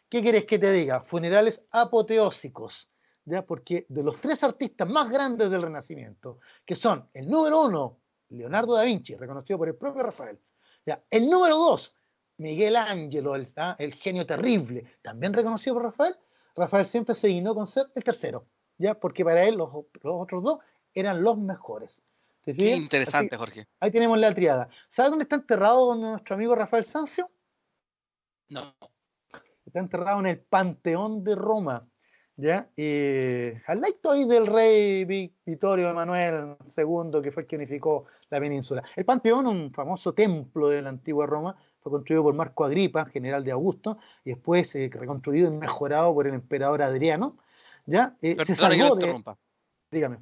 ¿Qué quieres que te diga? Funerales apoteósicos. ¿Ya? Porque de los tres artistas más grandes del Renacimiento, que son el número uno, Leonardo da Vinci, reconocido por el propio Rafael, ¿ya? El número dos, Miguel Ángelo, el genio terrible, también reconocido por Rafael, Rafael siempre se guinó con ser el tercero, ¿ya? Porque para él los otros dos eran los mejores. ¿Te qué fijas? Así que interesante, Jorge. ahí tenemos la triada. ¿Sabes dónde está enterrado nuestro amigo Rafael Sanzio? No. Está enterrado en el Panteón de Roma, ¿ya? Al lado ahí del rey Vittorio Emanuel II, que fue el que unificó la península. El Panteón, un famoso templo de la antigua Roma, fue construido por Marco Agripa, general de Augusto, y después reconstruido y mejorado por el emperador Adriano, ¿ya? Se Perdona que lo salvó de... interrumpa. Dígame,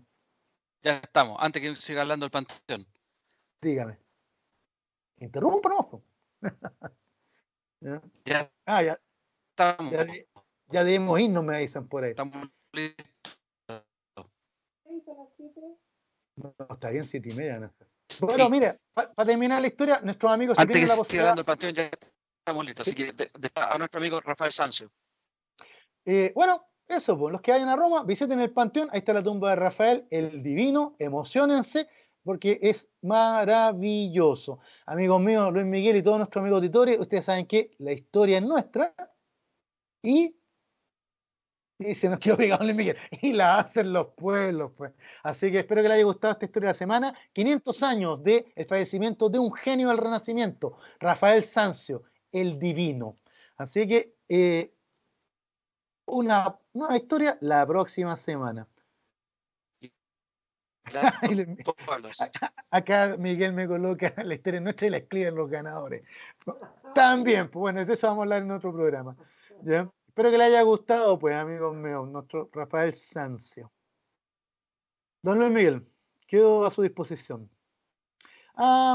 Ya estamos, antes que siga hablando del panteón. dígame. Interrumpa, ¿no? ¿Ya? Ya Ah, ya, estamos, ya, ya debemos irnos, me avisan por ahí. estamos listos. No, está bien, 7:30, ¿no? Bueno, Sí, mira, para terminar la historia, nuestros amigos, si antes tienen que la siga hablando posibilidad, del panteón, ya estamos listos. Así sí, que a nuestro amigo Rafael Sanzio. bueno, eso, pues, los que vayan a Roma, visiten el Panteón, ahí está la tumba de Rafael, el Divino, emocionense, porque es maravilloso. Amigos míos, Luis Miguel y todos nuestros amigos auditores, ustedes saben que la historia es nuestra y, y se nos quedó pegado Luis Miguel, y la hacen los pueblos, pues. Así que espero que les haya gustado esta historia de la semana. 500 años del fallecimiento de un genio del Renacimiento, Rafael Sanzio, el Divino. Así que una nueva historia la próxima semana. Pueblos. Acá Miguel me coloca la historia nuestra y la escriben los ganadores. También, pues bueno, de eso vamos a hablar en otro programa. ¿Ya? Espero que les haya gustado, pues, amigos míos, nuestro Rafael Sanzio. Don Luis Miguel, quedo a su disposición.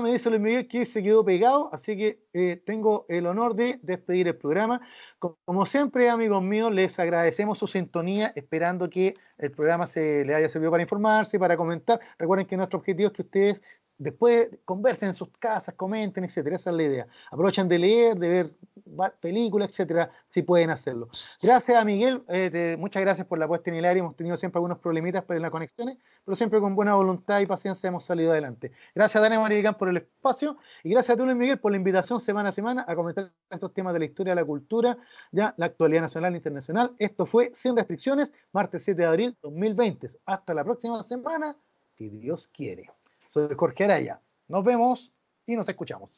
Me dice Luis Miguel que se quedó pegado, así que tengo el honor de despedir el programa. Como siempre, amigos míos, les agradecemos su sintonía, esperando que el programa se les haya servido para informarse, para comentar. Recuerden que nuestro objetivo es que ustedes después conversen en sus casas, comenten, etcétera. Esa es la idea. Aprovechen de leer, de ver películas, etcétera, si pueden hacerlo. Gracias a Miguel, muchas gracias por la puesta en el aire. Hemos tenido siempre algunos problemitas para las conexiones, pero siempre con buena voluntad y paciencia hemos salido adelante. Gracias a Dani Maricán por el espacio y gracias a tú, Luis Miguel, por la invitación semana a semana a comentar estos temas de la historia, la cultura, ya la actualidad nacional e internacional. Esto fue Sin Restricciones, martes 7 de abril 2020. Hasta la próxima semana, si Dios quiere. Soy Jorge Araya. Nos vemos y nos escuchamos.